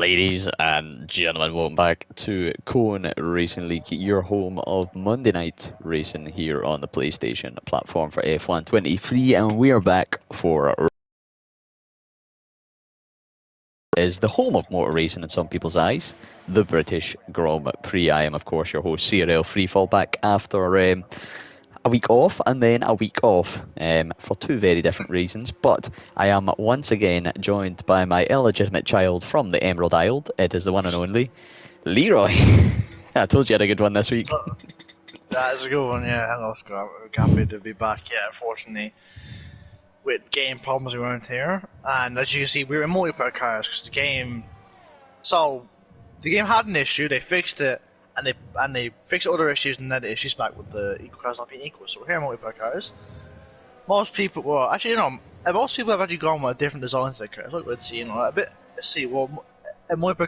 Ladies and gentlemen, welcome back to Cone Racing League, your home of Monday night racing here on the PlayStation platform for F1 23, and we are back for is the home of motor racing in some people's eyes, the British Grand Prix. I am, of course, your host, CRL Freefall, back after a week off and then a week off for two very different reasons, but I am once again joined by my illegitimate child from the Emerald Isle. It is the one and only Leroy. I told you I had a good one this week. That is a good one, yeah. Hello, Scott. We're happy to be back, yeah, unfortunately, with game problems around here. And as you can see, we're in multiplayer cars because the game had an issue, they fixed it, and they fixed other issues, and then the issues back with the equal cars not being equal. So we're here in multiplayer cars. Most people, well, actually, most people have actually gone with different designs of the cars. Like, let's see, in multiplayer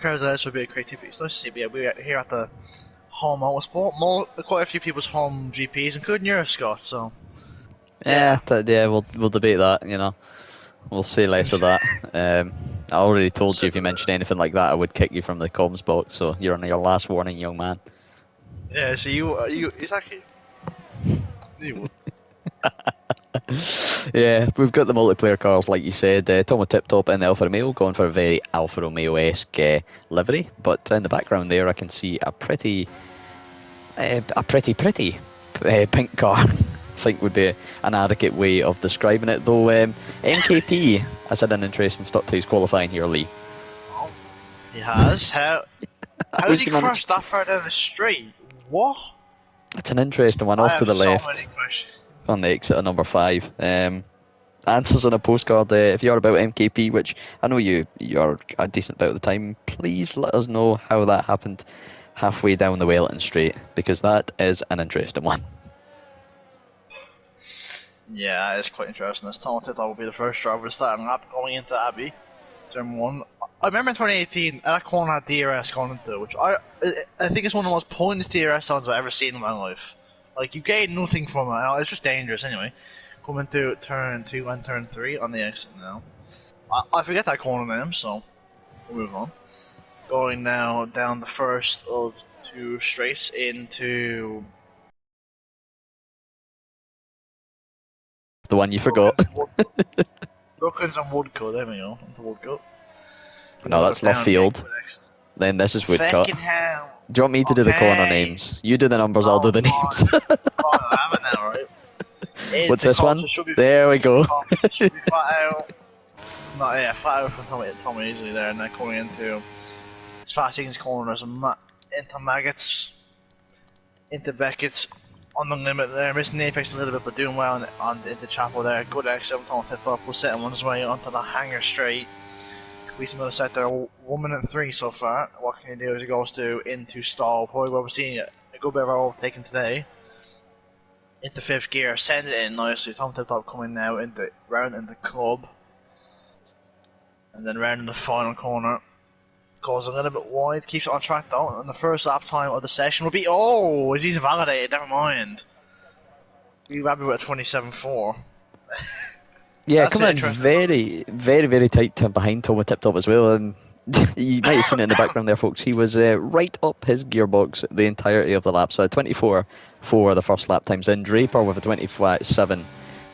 cars, there's a bit of creativity. So let's see, but yeah, we're here at the home motorsport. Quite a few people's home GPs, including yours, Scott. So Yeah, we'll debate that. We'll say less of that. I already told you if you mentioned anything like that, I would kick you from the comms box. So you're on your last warning, young man. Yeah, so you exactly. You Yeah, we've got the multiplayer cars, like you said. Tomo Tip Top in the Alfa Romeo, going for a very Alfa Romeo-esque livery. But in the background there, I can see a pretty pink car. I think would be an adequate way of describing it. Though MKP has had an interesting start to his qualifying here, Lee. Oh, he has. How did he crash that far down the straight? What? It's an interesting one. Off to the left. So many questions. On the exit of number 5. Answers on a postcard. If you're about MKP, which I know you're a decent bit of the time, please let us know how that happened halfway down the Wellington Straight, because that is an interesting one. Yeah, it's quite interesting. This talented, that will be the first driver starting lap going into Abbey, turn 1. I remember in 2018, that corner had DRS going into it, which I think it's one of the most pointless DRS zones I've ever seen in my life. Like, you gain nothing from it, it's just dangerous anyway. Coming to turn 2 and turn 3 on the exit now. I forget that corner name, so we'll move on. Going now down the first of 2 straights into the one you forgot. Brooklands and Woodcut, there we go. Into Woodcut. No, that's Love Field. Then this is Woodcut. Do you want me to do the corner names? You do the numbers, I'll do the names. I have it now, right? What's this one? There we go. Should be flat out. Not, yeah, flat out from Tommy easily there, and then coming into as fast as his corners, into Maggots, into Beckett's. On the limit there, missing the apex a little bit, but doing well on the Chapel there. Good exit, Tom Tip Up will set him on his way onto the hanger straight. Completes another set there, 1 minute 3 so far. What can he do as he goes into stall? Probably what we're seeing a good bit of overtaking today. Into 5th gear, sends it in nicely. Tom Tip Top coming now round in the club. And then round in the final corner. Goes a little bit wide, keeps it on track though, and the first lap time of the session will be, he's invalidated, never mind. We're happy with a 27.4. Yeah, coming in very, very, very tight behind Tomo Tip Top as well, and you might have seen it in the background there, folks. He was right up his gearbox the entirety of the lap, so a 24 for the first lap times in. Draper with a 27.4,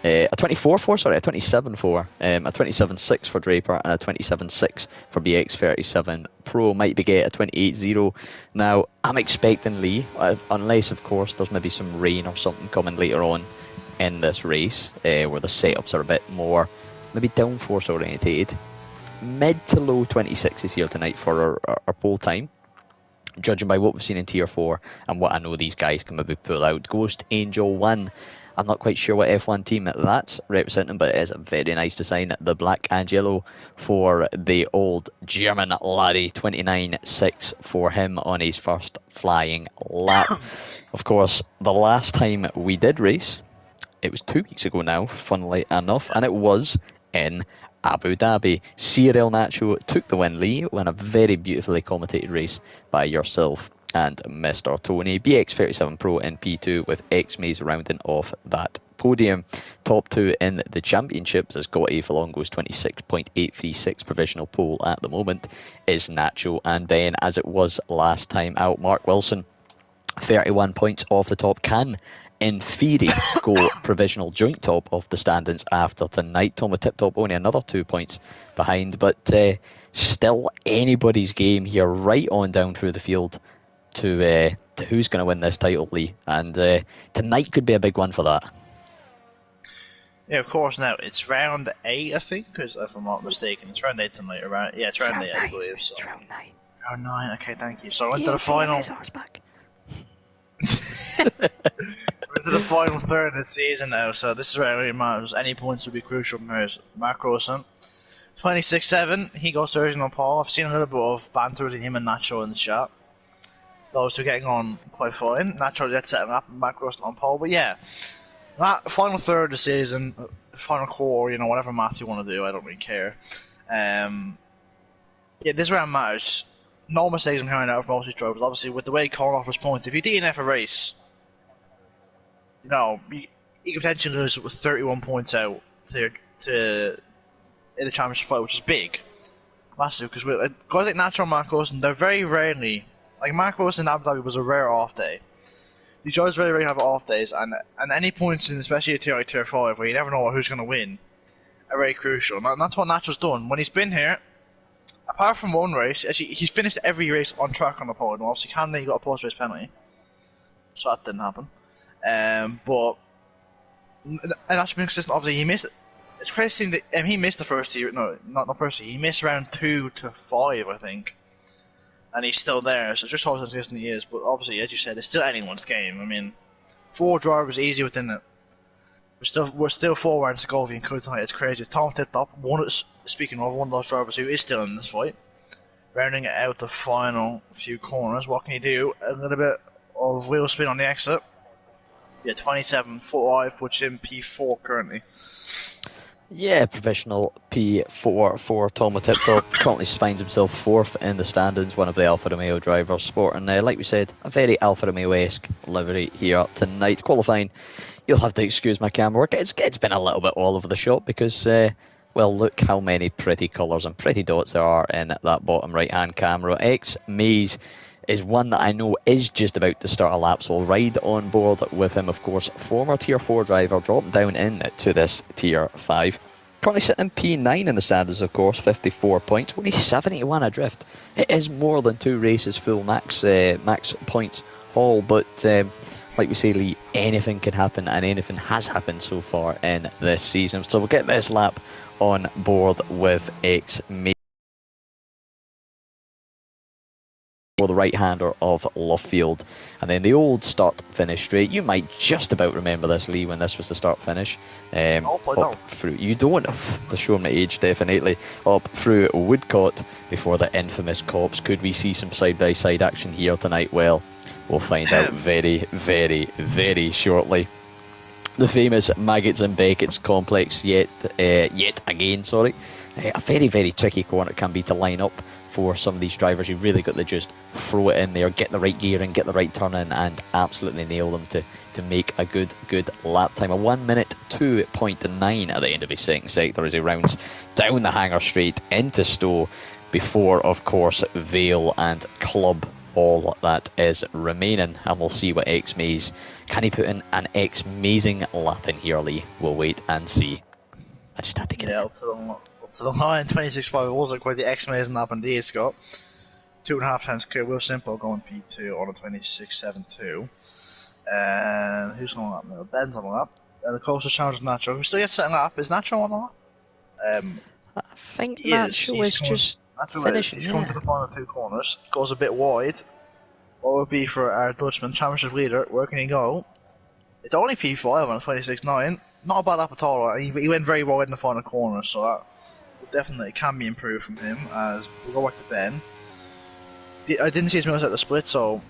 a 27.4, a 27.6 for Draper, and a 27.6 for BX37 Pro. Might be get a 28.0. Now, I'm expecting Lee, unless of course there's maybe some rain or something coming later on in this race, where the setups are a bit more, maybe downforce orientated. Mid to low 26s here tonight for our pole time, judging by what we've seen in Tier 4 and what I know these guys can maybe pull out. Ghost Angel 1. I'm not quite sure what F1 team that's representing, but it is a very nice design. The black and yellow for the old German laddie. 29.6 for him on his first flying lap. Of course, the last time we did race, it was 2 weeks ago now, funnily enough, and it was in Abu Dhabi. CRL Nacho took the win, Lee, in a very beautifully commentated race by yourself and Mr. Tony. BX37 Pro in P2 with X-Maze rounding off that podium. Top two in the championships has got a Falongo's 26.836 provisional pole at the moment is Nacho, and then as it was last time out, Mark Wilson 31 points off the top, can in theory go provisional joint top of the standings after tonight. Tom with Tip Top only another 2 points behind, but still anybody's game here right on down through the field to who's going to win this title, Lee, and tonight could be a big one for that. Yeah, of course. Now it's round 8, I think, because if I'm not mistaken, it's round 8 tonight. Around, yeah, it's round 8, I believe. So. It's round 9. Round 9. Okay, thank you. So I went to the final. Back. We're into the final third of the season now, so this is where it really matters. Any points would be crucial from here. Mark Rosen, 26-7. He goes to original Paul. I've seen a little bit of banter between him and Nacho in the chat. Those two are getting on quite fine. Nacho gets setting up and Mark Rosen on Paul, but yeah. That final third of the season, final core, you know, whatever math you want to do, I don't really care. Yeah, this round matters. No mistakes I'm carrying out of most of these drivers. Obviously, with the way Colin offers points, if you DNF a race, you know, you could potentially lose with 31 points out to in the championship fight, which is big. Massive, because guys like Nacho and Mark Wilson, they're very rarely, like Mark Wilson in Abu Dhabi was a rare off day. These drivers very rarely have off days, and any points in especially a tier like tier 5 where you never know who's going to win are very crucial. And that's what Nacho's done. When he's been here, apart from one race, actually he's finished every race on track on the podium. Obviously Canada he got a post race penalty, so that didn't happen. But and that's been consistent. Obviously he missed. It's crazy that he missed the first year. No, not the first year. He missed round 2 to 5, I think. And he's still there, so just how consistent he is. But obviously, as you said, it's still anyone's game. I mean, 4 drivers easy within it. We're still 4 rounds to go if you include tonight. It's crazy. Tom tipped up. Speaking of one of those drivers who is still in this fight, rounding it out the final few corners. What can you do? A little bit of wheel spin on the exit. Yeah, 27.5, which is in P4 currently. Yeah, provisional P4 for Tom Tip Top. Currently finds himself 4th in the standings, one of the Alfa Romeo drivers, sporting, like we said, a very Alfa Romeo-esque livery here tonight. Qualifying, you'll have to excuse my camera work. It's been a little bit all over the shop because, well, look how many pretty colours and pretty dots there are in that bottom right-hand camera. X-Maze is one that I know is just about to start a lap, so I'll ride on board with him, of course. Former Tier 4 driver, dropped down into this Tier 5. Currently sitting in P9 in the standings, of course, 54 points, only 71 adrift. It is more than 2 races full max points haul, but like we say, Lee, anything can happen, and anything has happened so far in this season. So we'll get this lap on board with X-Maze, for the right-hander of Luffield. And then the old start-finish straight. You might just about remember this, Lee, when this was the start-finish. You don't. To show my age, definitely. Up through Woodcote before the infamous Cops. Could we see some side-by-side action here tonight? Well, we'll find out very, very, very shortly. The famous Maggots and Beckett's complex yet again. A very, very tricky corner it can be to line up for some of these drivers. You really got to just throw it in there, get the right gear and get the right turn in, and absolutely nail them to make a good lap time. A 1 minute 2.9 at the end of his second sector as he rounds down the hangar straight into Stowe before, of course, Vale and Club. All that is remaining, and we'll see what X-Maze, can he put in an X-Mazing lap in here, Lee? We'll wait and see. I just had to get it. Up to the line, 26.5. It wasn't quite the X-Mazing lap indeed, Scott. 2.5 times clear. Will Simple going P2 on a 26.72. And who's on the lap now? Ben's on the lap. And the closest challenge is Nacho. We're still yet setting lap. Is Nacho on the lap? I think Nacho is just finishing. He's coming to the final 2 corners. Goes a bit wide. What would be for our Dutchman, championship leader? Where can he go? It's only P5 on a 26.9. Not a bad lap at all. He went very wide in the final corner, so that definitely can be improved from him. As we'll go back to Ben. I didn't see his moves at the split, so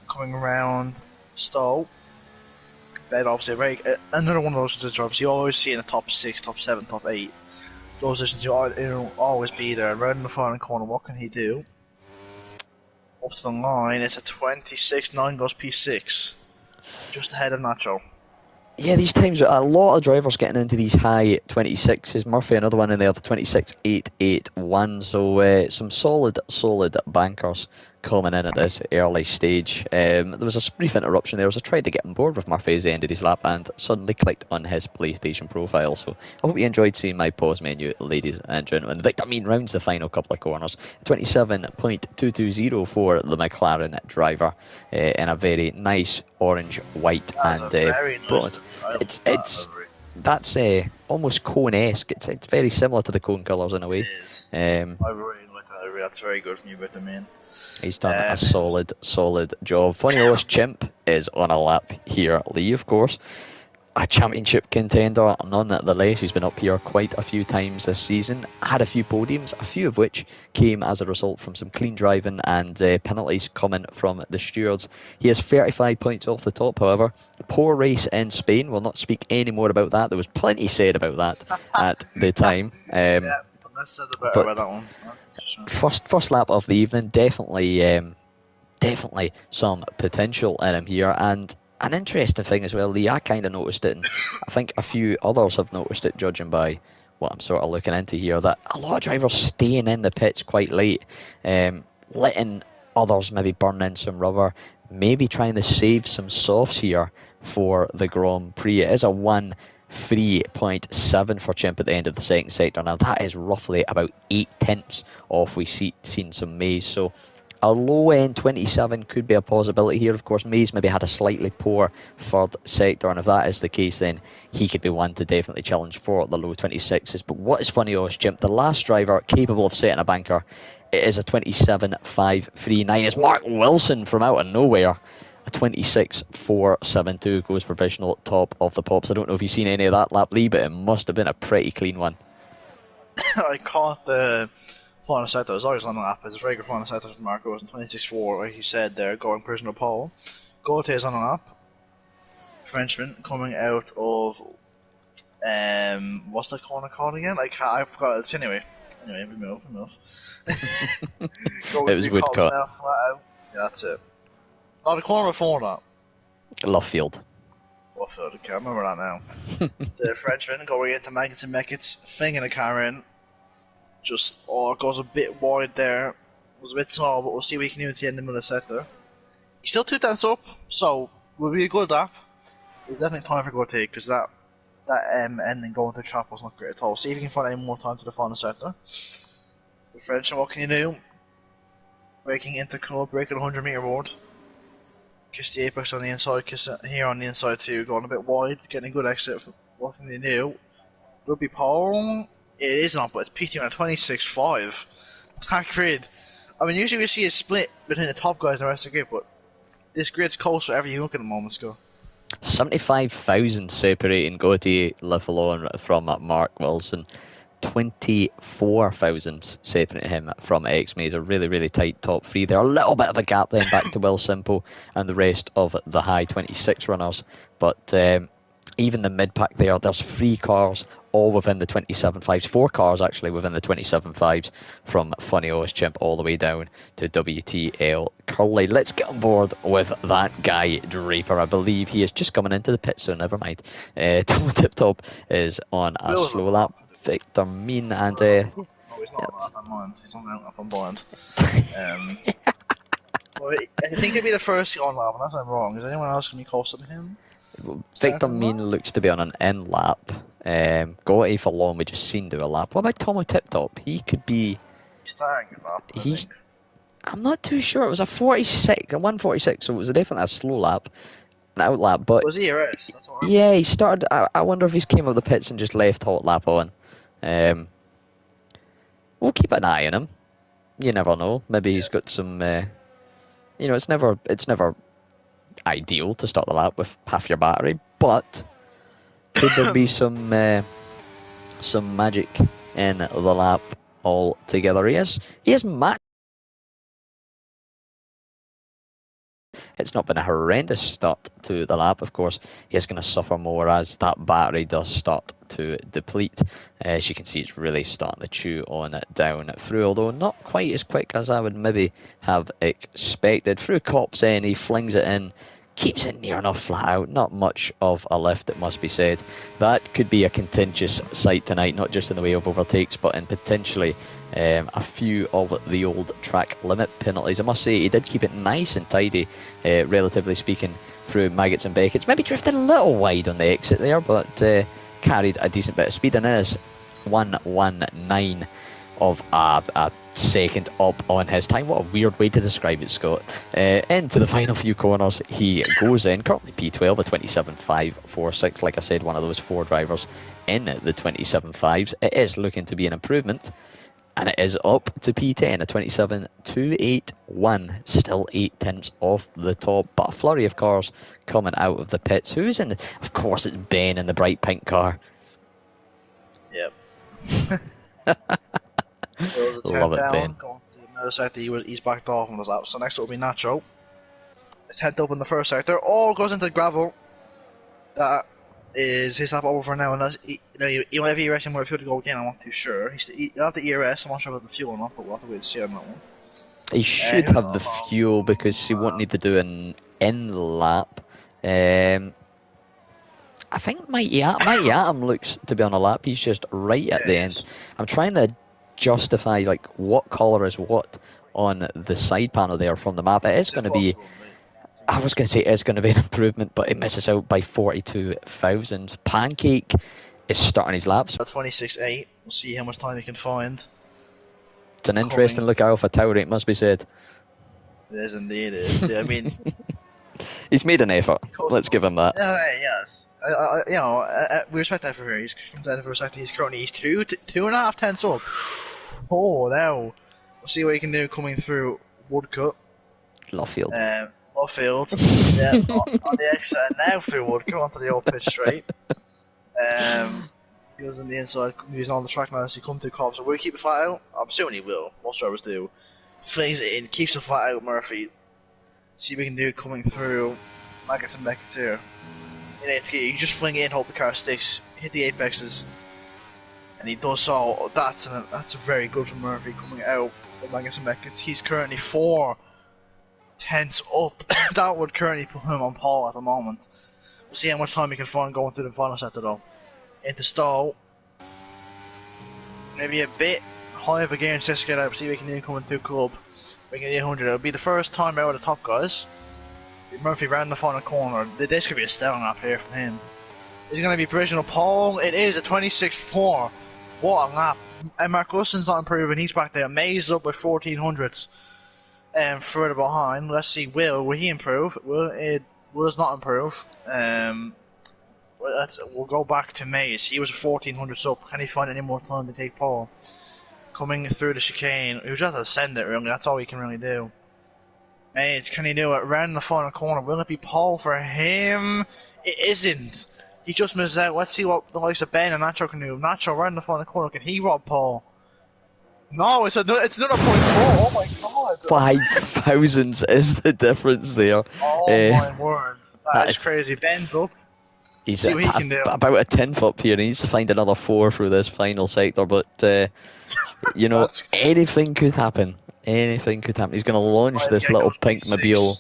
coming around Stowe. Ben obviously another one of those positions you always see in the top 6, top 7, top 8. Those positions you'll always be there. Right in the final corner, what can he do? Up to the line, it's a 26.9, goes P6. Just ahead of Nacho. Yeah, these times a lot of drivers getting into these high 26s. Murphy, another one in there, the 26.881. So some solid bankers coming in at this early stage. There was a brief interruption there as I tried to get on board with Murphy at the end of his lap and suddenly clicked on his PlayStation profile. So I hope you enjoyed seeing my pause menu, ladies and gentlemen. Victor Mean rounds the final couple of corners. 27.220 for the McLaren driver in a very nice orange, white and broad. That's almost cone-esque. It's very similar to the cone colours in a way. It is. I really like that. That's very good from you, Victor Mean. He's done a solid job. Funny Horse Chimp is on a lap here, Lee, of course. A championship contender, nonetheless. He's been up here quite a few times this season. Had a few podiums, a few of which came as a result from some clean driving and penalties coming from the stewards. He has 35 points off the top, however. Poor race in Spain. We'll not speak any more about that. There was plenty said about that at the time. Yeah, but let's say the better about that one. First lap of the evening, definitely some potential in him here, and an interesting thing as well, Lee, I kind of noticed it, and I think a few others have noticed it, judging by what I'm sort of looking into here, that a lot of drivers staying in the pits quite late, letting others maybe burn in some rubber, maybe trying to save some softs here for the Grand Prix. It is a 1.3.7 for Chimp at the end of the second sector. Now that is roughly about 8/10 off we've seen some Mays, so a low-end 27 could be a possibility here. Of course, Mays maybe had a slightly poor third sector, and if that is the case, then he could be one to definitely challenge for the low 26s. But what is funny, Chimp, the last driver capable of setting a banker, it is a 27.539. It's Mark Wilson from out of nowhere. A 26.472 goes provisional top of the pops. I don't know if you've seen any of that lap, Lee, but it must have been a pretty clean one. I caught the final sector. I was always on the lap. It's a very good final sector from Marco. It was 26.4, like you said there, going personal pole. Gautier's on the lap. Frenchman coming out of what's the corner called again? I forgot it. Anyway, we move. It was Woodcut. Yeah, that's it. Oh, the corner before that. Lovefield. Okay, I remember that now. The Frenchman going into Maggots and Meckets, flinging the car in. Just, it goes a bit wide there. It was a bit small, but we'll see what he can do at the end of the sector. He's still 2/10 up, so will be a good lap. It's definitely time for Gautier, because that ending going to the trap was not great at all. See if he can find any more time to the final sector. The Frenchman, what can you do? Breaking into club, breaking 100-meter board. Kiss the apex on the inside, kiss it here on the inside too, going a bit wide, getting a good exit. What can they do? Would be pole. It is not, but it's PT on a 26.5. That grid. I mean, usually we see a split between the top guys and the rest of the grid, but this grid's close for every hook at the moment, Scott. 75,000 separating Gautier Lafalone from Mark Wilson. 24,000 separating him from X-Mays. A really tight top three there. A little bit of a gap then back to Will Simple and the rest of the high 26 runners. But even the mid-pack there's 3 cars all within the 27.5s. 4 cars actually within the 27.5s from Funny Horse Chimp all the way down to WTL Curly. Let's get on board with that guy Draper. I believe he is just coming into the pit, so never mind. Tom Tip Top is on a slow lap. Victor Mean and no, he's not on that mind. He's on up on blind. Well, I think he'd be the first on lap, unless I'm wrong. Is anyone else going to be closer to him? Victor Mean looks to be on an in lap. Gautier for long, we just seen do a lap. What about Tomo Tip Top? He could be. He's starting a lap. I'm not too sure. It was a 146, so it was definitely a slow lap. An out lap, but was he a race? That's all right. Yeah, he started. I wonder if he's came out of the pits and just left hot lap on. We'll keep an eye on him. You never know. Maybe he's got some. It's never ideal to start the lap with half your battery, but could there be some magic in the lap altogether? He is matched. It's not been a horrendous start to the lap. Of course, he is going to suffer more as that battery does start to deplete. As you can see, it's really starting to chew on it down through, although not quite as quick as I would maybe have expected. Through Cops in, he flings it in, keeps it near enough flat out. Not much of a lift, it must be said. That could be a contentious sight tonight, not just in the way of overtakes, but in potentially a few of the old track limit penalties. I must say, he did keep it nice and tidy, relatively speaking, through Maggots and Beckett's. Maybe drifted a little wide on the exit there, but carried a decent bit of speed, and it is 119 of a second up on his time. What a weird way to describe it, Scott. Into the final few corners he goes in, currently P12, a 27.546. Like I said, one of those 4 drivers in the 27.5s. It is looking to be an improvement, and it is up to P10, a 27.281, still 8 tenths off the top, but a flurry of cars coming out of the pits. Who's in it? Of course, it's Ben in the bright pink car. Yep. Love it, down, Ben. going to another sector, he's backed off on his lap. So next it will be Nacho. It's head up in the first sector. All goes into the gravel. That is his lap over now, and he might have ERS and more fuel to go again. I'm not too sure. He'll have the ERS. I'm not sure about the fuel or not, but we'll have to wait and see on that one. He should have the fuel because he won't need to do an in lap. I think Mighty Atom looks to be on a lap. He's just right at the end. I'm trying to justify like what colour is what on the side panel there from the map. It is going to be, I was going to say it's going to be an improvement, but it misses out by 42 thousandths. Pancake is starting his laps. 26.8. We'll see how much time he can find. It's an interesting look out for Tower, it must be said. It is indeed. It is. I mean, he's made an effort. Let's give him that. Yes. We respect that for him. He's come down for a second. He's currently 2.5 tenths up. Oh, now we'll see what he can do coming through Woodcut. Lovefield. Lovefield. Yeah, on the exit now through Woodcut onto the old pitch straight. He goes on the inside, using all the track now as he comes to the cop. So will he keep the flat out? I'm assuming he will. Most drivers do. Flings it in, keeps the flat out. Murphy. See what we can do coming through Maggots and Beckett's here. In 8th gear, you just fling it in, hope the car sticks, hit the apexes, and he does so. That's very good from Murphy coming out of Maggots and Beckett's. He's currently 4 tenths up. That would currently put him on pole at the moment. We'll see how much time he can find going through the final sector though. Into stall. Maybe a bit high of a gear and just get out, see if we can do coming through club. Making 800. It'll be the first time out of the top guys. Murphy round the final corner. This could be a stellar lap here from him. Is it going to be provisional pole? It is a 26.4. What a lap. And Mark Wilson's not improving. He's back there. Mays up by 1400ths. Further behind. Let's see. Will he improve? Will does not improve. We'll go back to Mays. He was 1400ths up. Can he find any more time to take pole? Coming through the chicane. He just has to send it really. That's all he can really do. Mays, can he do it? Round the final corner. Will it be pole for him? It isn't. He just misses out. Let's see what the likes of Ben and Nacho can do. Nacho round the final corner. Can he rob pole? No, it's another 0.4. Oh my god. 5 thousandths is the difference there. Oh my word. That is crazy. Ben's up. He's see what he can do. About a 10th up here. He needs to find another 4 through this final sector, but you know, anything could happen. Anything could happen. He's going to launch this little pink mobile,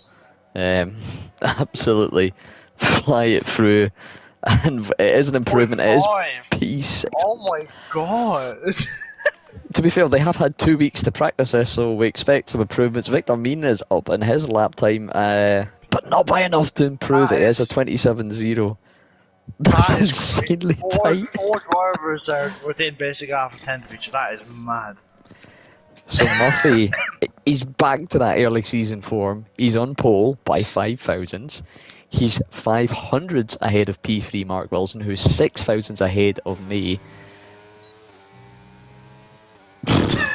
absolutely fly it through, and it is an improvement. It is P6. Oh my god. To be fair, they have had 2 weeks to practice this, so we expect some improvements. Victor Mean is up in his lap time, but not by enough to improve. It is a 27.0. That's insanely tight. 4 drivers are within basic half a 10th of each. That is mad. So Murphy, he's back to that early season form. He's on pole by 5 thousandths. He's 500ths ahead of P3 Mark Wilson, who's 6 thousandths ahead of me.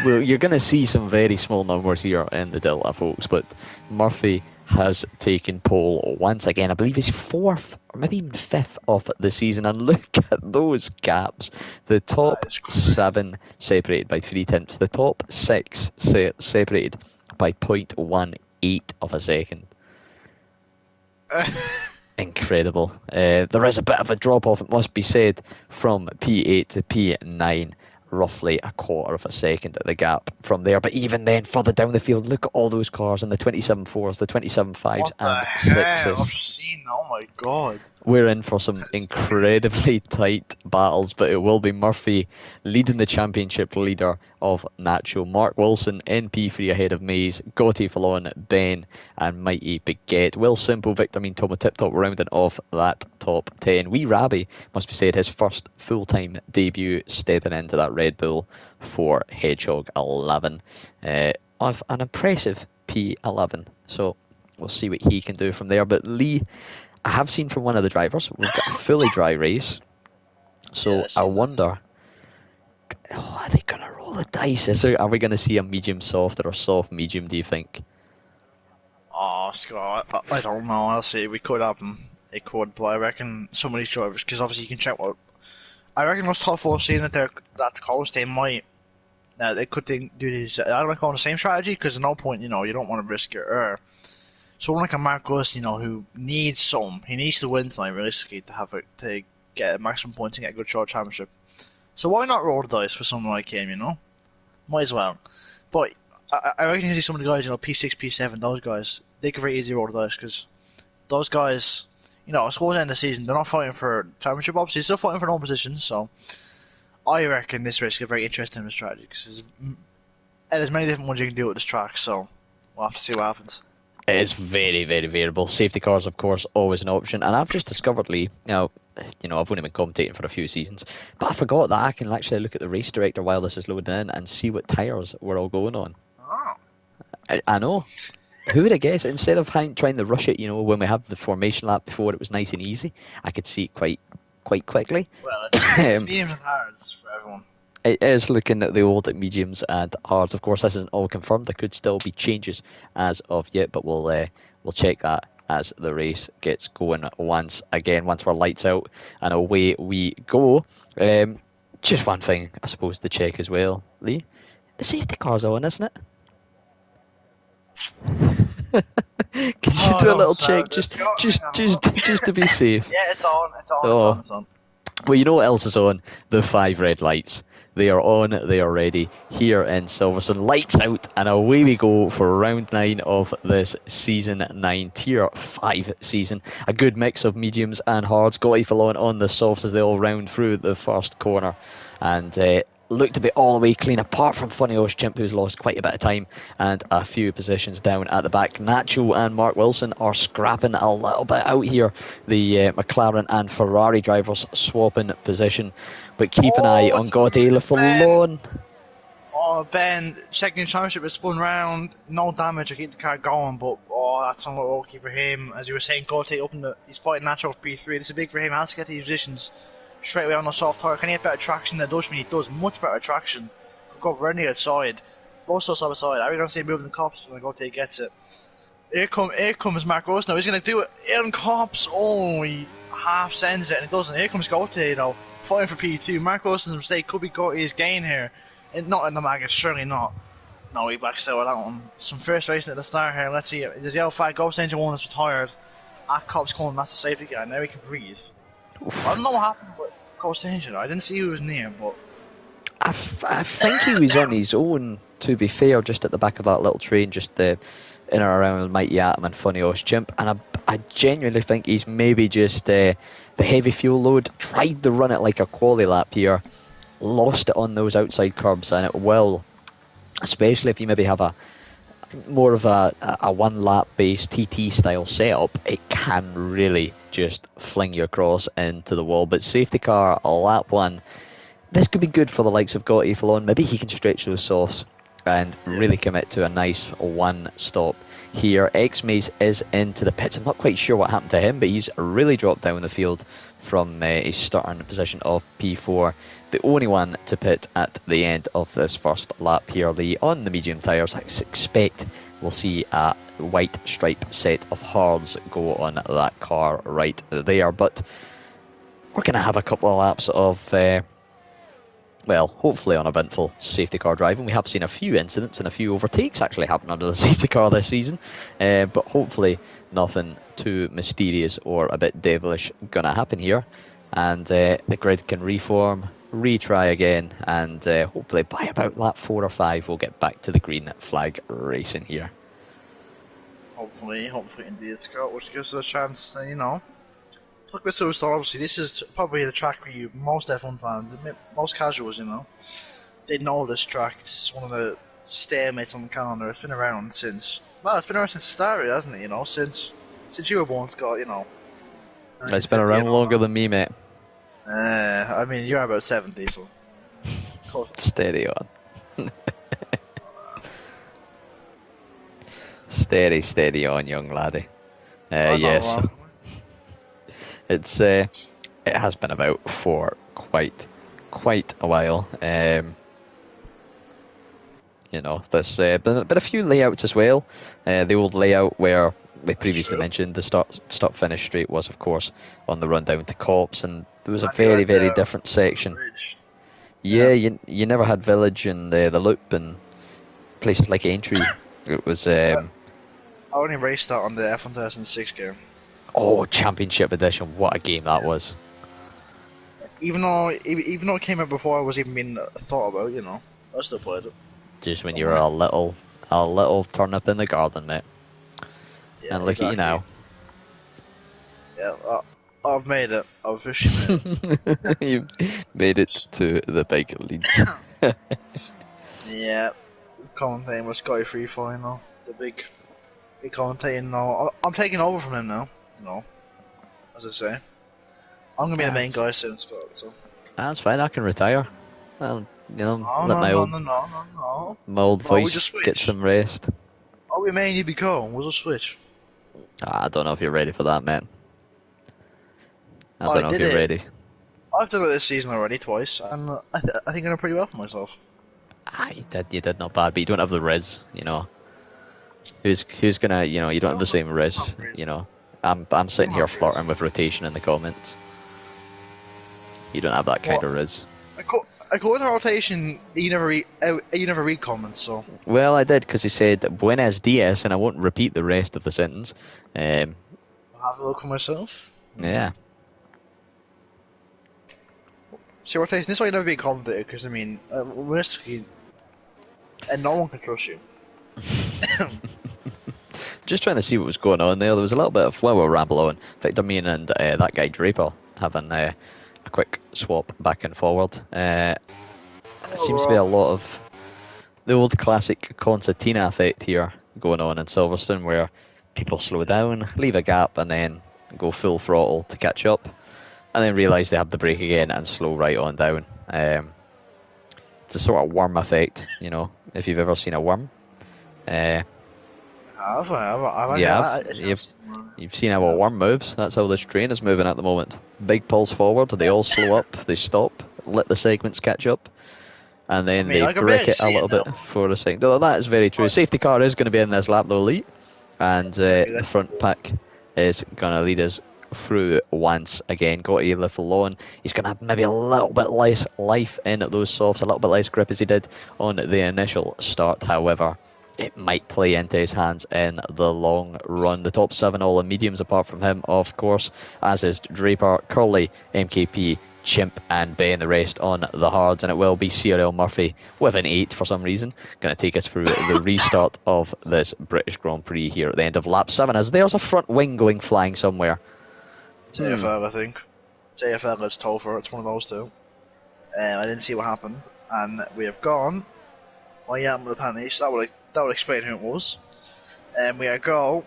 Well, you're going to see some very small numbers here in the Delta, folks, but Murphy has taken pole once again. I believe he's 4th or maybe even 5th of the season, and look at those gaps. The top 7 separated by 3 tenths, the top 6 separated by 0.18 of a second. Incredible. There is a bit of a drop off, it must be said, from P8 to P9. roughly a quarter of a second at the gap from there. But even then, further down the field, look at all those cars in the 27.4s, the 27.5s, What the and hell? 6s. I've just seen that. Oh my god. We're in for some That's crazy. incredibly tight battles, but it will be Murphy leading the championship leader of Nacho, Mark Wilson in P3 ahead of Mays, Gotti, Fallon, Ben, and Mighty Baguette. Will Simple, Victor Mean, Tomo Tip Top rounding off that top 10. Wee Rabbi, must be said, his first full-time debut stepping into that Red Bull for Hedgehog 11 of an impressive P11. So we'll see what he can do from there. But Lee, I have seen from one of the drivers, we've got a fully dry race. So Yeah, I seen that. wonder, are they going to roll the dice? Are we going to see a medium soft or a soft medium, do you think? Oh, Scott, I don't know. I'll see. We could happen. It could, but I reckon some of these drivers, because obviously you can check what. I reckon those top four seeing that they're that close, they might. Now they could do this. I don't like going the same strategy because there's no point. You know, you don't want to risk your error. Someone like a Mark Wilson, who needs some. He needs to win tonight, realistically, to get maximum points and get a good short championship. So why not roll the dice for someone like him? Might as well. But I reckon you see some of the guys, P6, P7, those guys, they could very easily roll the dice because those guys, it's towards the end of the season, they're not fighting for championship, obviously, they're still fighting for no positions. So I reckon this race is very interesting in strategy because there's many different ones you can do with this track. So we'll have to see what happens. It is very, very variable. Safety cars, of course, always an option. And I've just discovered, Lee, I've only been commentating for a few seasons, but I forgot that I can actually look at the race director while this is loading in and see what tyres we're all going on. Oh. I know. Who would have guessed? Instead of trying to rush it, when we had the formation lap before, it was nice and easy. I could see it quite quickly. Well, it's mediums and hards for everyone. It is looking at the old mediums and hards. Of course, this isn't all confirmed. There could still be changes as of yet, but we'll check that as the race gets going once we're lights out and away we go. Just one thing, I suppose, to check as well, Lee. The safety car's on, isn't it? Can you do a little check just to be safe? Yeah, it's on. It's on. Well, you know what else is on? The 5 red lights. They are on, they are ready here in Silverstone. Lights out, and away we go for round 9 of this Season 9 Tier 5 season. A good mix of mediums and hards. Gotti Fallon on the softs as they all round through the first corner. And look to be all the way clean, apart from Funny Osh Chimp, who's lost quite a bit of time and a few positions down at the back. Nacho and Mark Wilson are scrapping a little bit out here. The McLaren and Ferrari drivers swapping position, but keep an eye on Gotti Fallon. Oh, Ben, second championship is spun round, no damage, I keep the car going, but that's somewhat lucky for him. As you were saying, Gotti he's fighting Nacho for P3. This is big for him. He has to get these positions straight away on the soft tire. Can he have better traction than Dutchman? He does much better traction. Go over any outside. Both side by side. I don't see him moving the cops when Gotti gets it. Here comes Mark Rose now. He's going to do it in cops. Oh, he half sends it and it doesn't. Here comes Gotti, fighting for P2. Mark Wilson's mistake could be Gotti's gain here. Not in the maggots, surely not. No, he backs out with that one. Some first racing at the start here. Let's see. There's the L5 Ghost Engine 1 is retired. At cops calling that's the safety guy. Now he can breathe. I don't know what happened with Ghost Engine. I didn't see who was near, but I think he was on his own, to be fair, just at the back of that little train, just in and around Mighty Atom and Funny Osh Chimp. And I genuinely think he's maybe just the heavy fuel load, tried to run it like a quali lap here, lost it on those outside curbs, and it will, especially if you maybe have more of a one lap based TT style setup, it can really just fling you across into the wall. But safety car, lap 1, this could be good for the likes of Gotti Fallon. Maybe he can stretch those softs and really commit to a nice one stop here. X-Maze is into the pits. I'm not quite sure what happened to him, but he's really dropped down the field from his starting position of P4. The only one to pit at the end of this first lap here, Lee, on the medium tyres. I expect we'll see a white stripe set of hards go on that car right there. But we're going to have a couple of laps of, hopefully uneventful safety car driving. We have seen a few incidents and a few overtakes actually happen under the safety car this season. But hopefully nothing too mysterious or a bit devilish going to happen here. And the grid can reform. retry again, and hopefully by about lap 4 or 5 we'll get back to the green flag racing here. Hopefully indeed, Scott, which gives us a chance to, talk about Superstar. Obviously, this is probably the track where most F1 fans, most casuals, they know this track. It's one of the stalemates on the calendar. It's been around since, it's been around since it started, hasn't it? Since you were born, Scott, It's been around longer than me, mate. I mean, you're about 70, so. Steady on. Steady on, young laddie. Yes. It has been about for quite a while. There's been a few layouts as well. The old layout where we previously mentioned the stop-finish straight was, of course, on the run down to Cops, and there was a very different section. Yeah, you never had Village and the Loop and places like Aintree. It was. I only raced that on the F1 2006 game. Oh, Championship Edition! What a game that was. Even though it came out before I was even being thought about, I still played it. Just when you were a little turnip in the garden, mate. Yeah, and look at you now. Yeah, I've made it. I've officially made it. You've made it to the big leads. Yeah, commentating with Sky Freefall, the big commentating now. I'm taking over from him now, as I say. I'm gonna be the main guy soon, Scott. So that's fine. I can retire. I'll, let my old voice get some rest. Oh, we may need to go. We'll just switch. I don't know if you're ready for that, man. I don't know if you're ready. I've done it this season already twice, and I think I done pretty well for myself. You did not bad, but you don't have the res, Who's gonna, you don't have the same res, I'm sitting here flirting with rotation in the comments. You don't have that kind of res. According to rotation, you never read comments, so. Well, I did, because he said Buenos dias, and I won't repeat the rest of the sentence. I'll have a look for myself. Yeah. See, rotation, this is why you never be a commentator, because, realistically, and no one can trust you. Just trying to see what was going on there. There was a little bit of, we'll ramble on. Victor Mean and that guy Draper having a quick swap back and forward. Seems to be a lot of the old classic concertina effect here going on in Silverstone, where people slow down, leave a gap, and then go full throttle to catch up, and then realise they have the brake again and slow right on down. It's a sort of worm effect, if you've ever seen a worm. You've seen how a worm moves. That's how this train is moving at the moment. Big pulse forward, they all slow up, they stop, let the segments catch up, and then they break it a little bit for a second. Though that is very true. Safety car is going to be in this lap though, Lee, and the front pack is going to lead us through once again. Got a little on. He's going to have maybe a little bit less life in those softs, a little bit less grip as he did on the initial start. However, it might play into his hands in the long run. The top 7 all in mediums apart from him, of course, as is Draper, Curley, MKP, Chimp and Ben, the rest on the hards, and it will be CRL Murphy with an 8 for some reason, going to take us through the restart of this British Grand Prix here at the end of lap 7, as there's a front wing going flying somewhere. It's AFL, I think. It's AFL, it's Topher, it's one of those two. I didn't see what happened, and we have gone. Well, yeah, I'm with the panic, that would explain who it was. And we are go.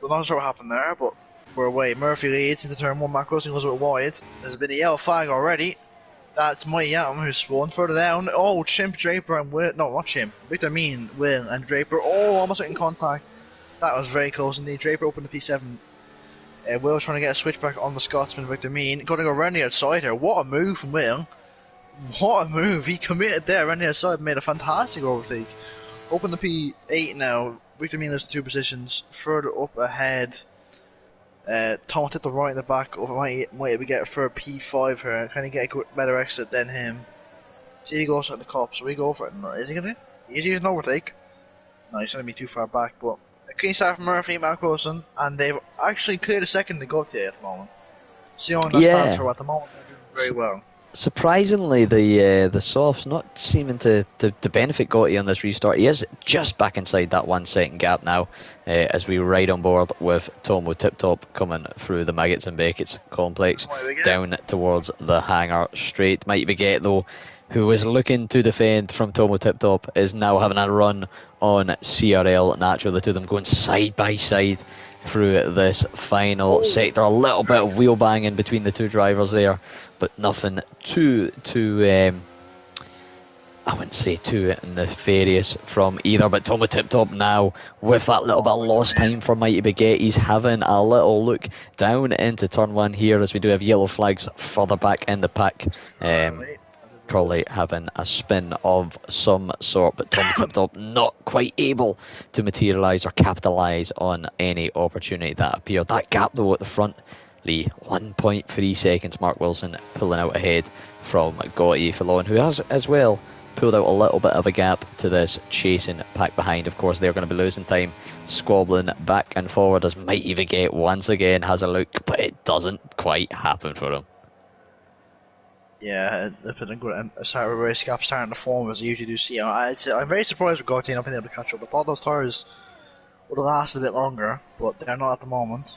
We're not sure what happened there, but we're away. Murphy leads into turn 1, Matt Crossing goes a bit wide. There's been a yellow flag already. That's Mike Yatum who's spawned further down. Oh, Chimp, Draper, and Will. No, not Chimp. Victor Mean, Will, and Draper. Oh, almost in contact. That was very close indeed. Draper opened the P7. Will trying to get a switchback on the Scotsman, Victor Mean. Going to go around the outside here. What a move from Will. What a move. He committed there around the outside, made a fantastic overtake. Open the P8 now. Victor Mean loses 2 positions. Further up ahead. Tom to the right in the back. Might we get for a P5 here. Can he get a better exit than him? See if he goes at the cop. So we go for it. No, is he going to? Is he an overtake? No, he's going to be too far back. But a clean start from Murphy, Matt Wilson. And they've actually cleared a second to go to at the moment. See on that stands for at the moment. They're doing very well. Surprisingly, the softs not seeming to benefit Gotti on this restart. He is just back inside that 1 second gap now, as we ride on board with Tomo Tip Top coming through the Maggots and Beckett's complex down towards the hangar straight. Mighty Baguette, though, who was looking to defend from Tomo Tip Top, is now having a run on CRL Nacho. The two of them going side by side through this final sector. A little bit of wheel banging between the two drivers there, but nothing too I wouldn't say too nefarious from either. But Tomo Tip Top now, with that little bit of lost time for Mighty Baguette, he's having a little look down into turn 1 here, as we do have yellow flags further back in the pack. Probably having a spin of some sort, but Tomo Tip Top not quite able to materialise or capitalise on any opportunity that appeared. That gap though at the front, Lee, 1.3 seconds. Mark Wilson pulling out ahead from Gotti Fallon, who has as well pulled out a little bit of a gap to this chasing pack behind. Of course, they're going to be losing time, squabbling back and forward as Mighty Baguette once again has a look, but it doesn't quite happen for him. Yeah, if it good a race gap starting to form as you usually do see. I'm very surprised with Gotti not being able to catch up. I thought those tires would have lasted a bit longer, but they're not at the moment.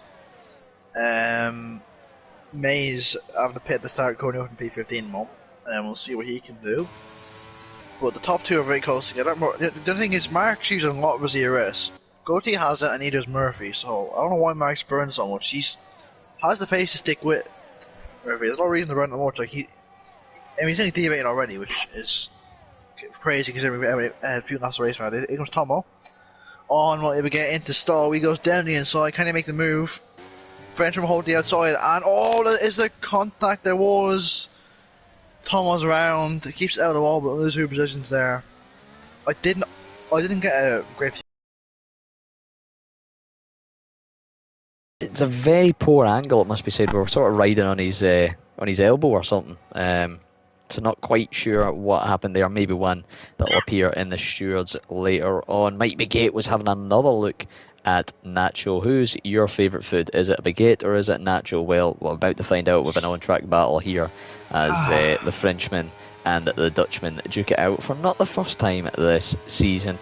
Mays having to pit the start going out in P15 moment, and we'll see what he can do. But the top two are very close together. The other thing is, Mark's using a lot of his ERS. Gotti has it, and neither does Murphy. So I don't know why Mark's burned so much. He's has the pace to stick with Murphy. There's no reason to burn that much. Like he's only deviating already, which is crazy considering we had a few laps of race around it. Here comes Tomo. On what we get into stall, he goes down the inside. Can he make the move? Frenchman hold the outside, and that is the contact there was. Tomo's around, he keeps it out of the wall, but loses 2 positions there. I didn't get a great. It's a very poor angle, it must be said. We're sort of riding on his elbow or something. So not quite sure what happened there. Maybe one that will appear in the stewards later on. Mighty Baguette was having another look at Nacho. Who's your favourite food? Is it a baguette or is it Nacho? Well, we're about to find out with an on-track battle here as the Frenchman and the Dutchman duke it out for not the first time this season.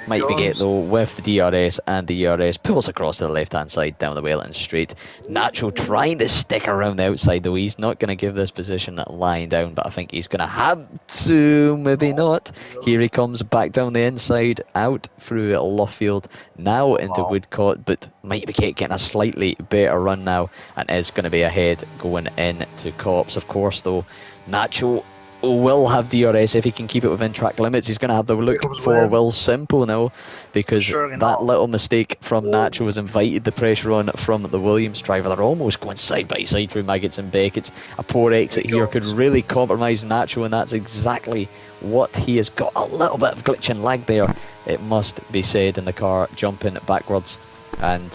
Mighty Baguette though, with the DRS and the ERS, pulls across to the left-hand side down the Wellington straight. Nacho trying to stick around the outside though. He's not going to give this position lying down, but I think he's going to have to, maybe not. Here he comes back down the inside, out through Luffield, now into Woodcote, but Mighty Baguette getting a slightly better run now and is going to be ahead going into Cops. Of course though, Nacho will have DRS if he can keep it within track limits. He's going to have the look for Will Simple now, because that little mistake from Nacho has invited the pressure on from the Williams driver. They're almost going side by side through Maggots and Beckett's. A poor exit here could really compromise Nacho, and that's exactly what he has got. A little bit of glitch and lag there, it must be said, in the car jumping backwards. And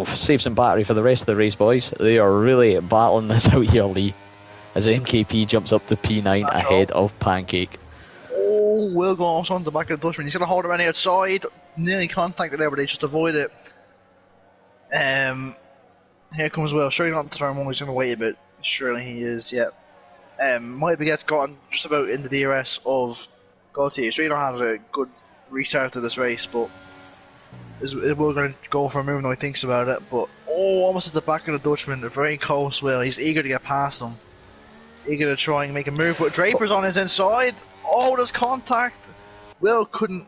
save some battery for the rest of the race, boys. They are really battling this out here, Lee, as MKP jumps up to P9 ahead of Pancake. Will goes on the back of the Dutchman. He's going to hold it around the outside. Nearly contacted there, but they just avoid it. Here comes Will. Sure, he's not the turn one. He's going to wait a bit. Surely he is, yeah. Might be gotten just about in the DRS of Gaultier. So he don't have a good restart to this race, but is Will going to go for a move now he thinks about it. But almost at the back of the Dutchman. Very close, Will. He's eager to get past him. Eager to try and make a move, but Draper's on his inside. There's contact. Will couldn't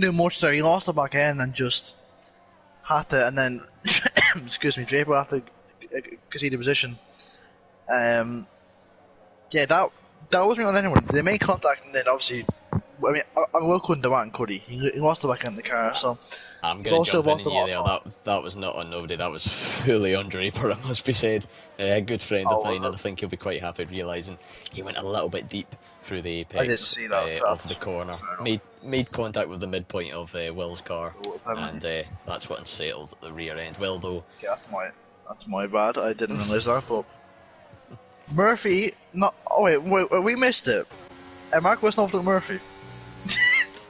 do much there. He lost the back end and just had to, and then excuse me, Draper had to concede the position. Yeah, that wasn't on anyone. They made contact, and then obviously, Will couldn't do that, could he? He lost the back end of the car, so. I'm going to jump in here there. That was not on nobody. That was fully on Draper, it must be said. A good friend of mine, and I think he'll be quite happy realising he went a little bit deep through the apex of the corner. Made contact with the midpoint of Will's car, and that's what unsettled the rear end. Will though. Yeah, that's my bad. I didn't realise that, but Murphy. We missed it. Mark Westhoff took Murphy.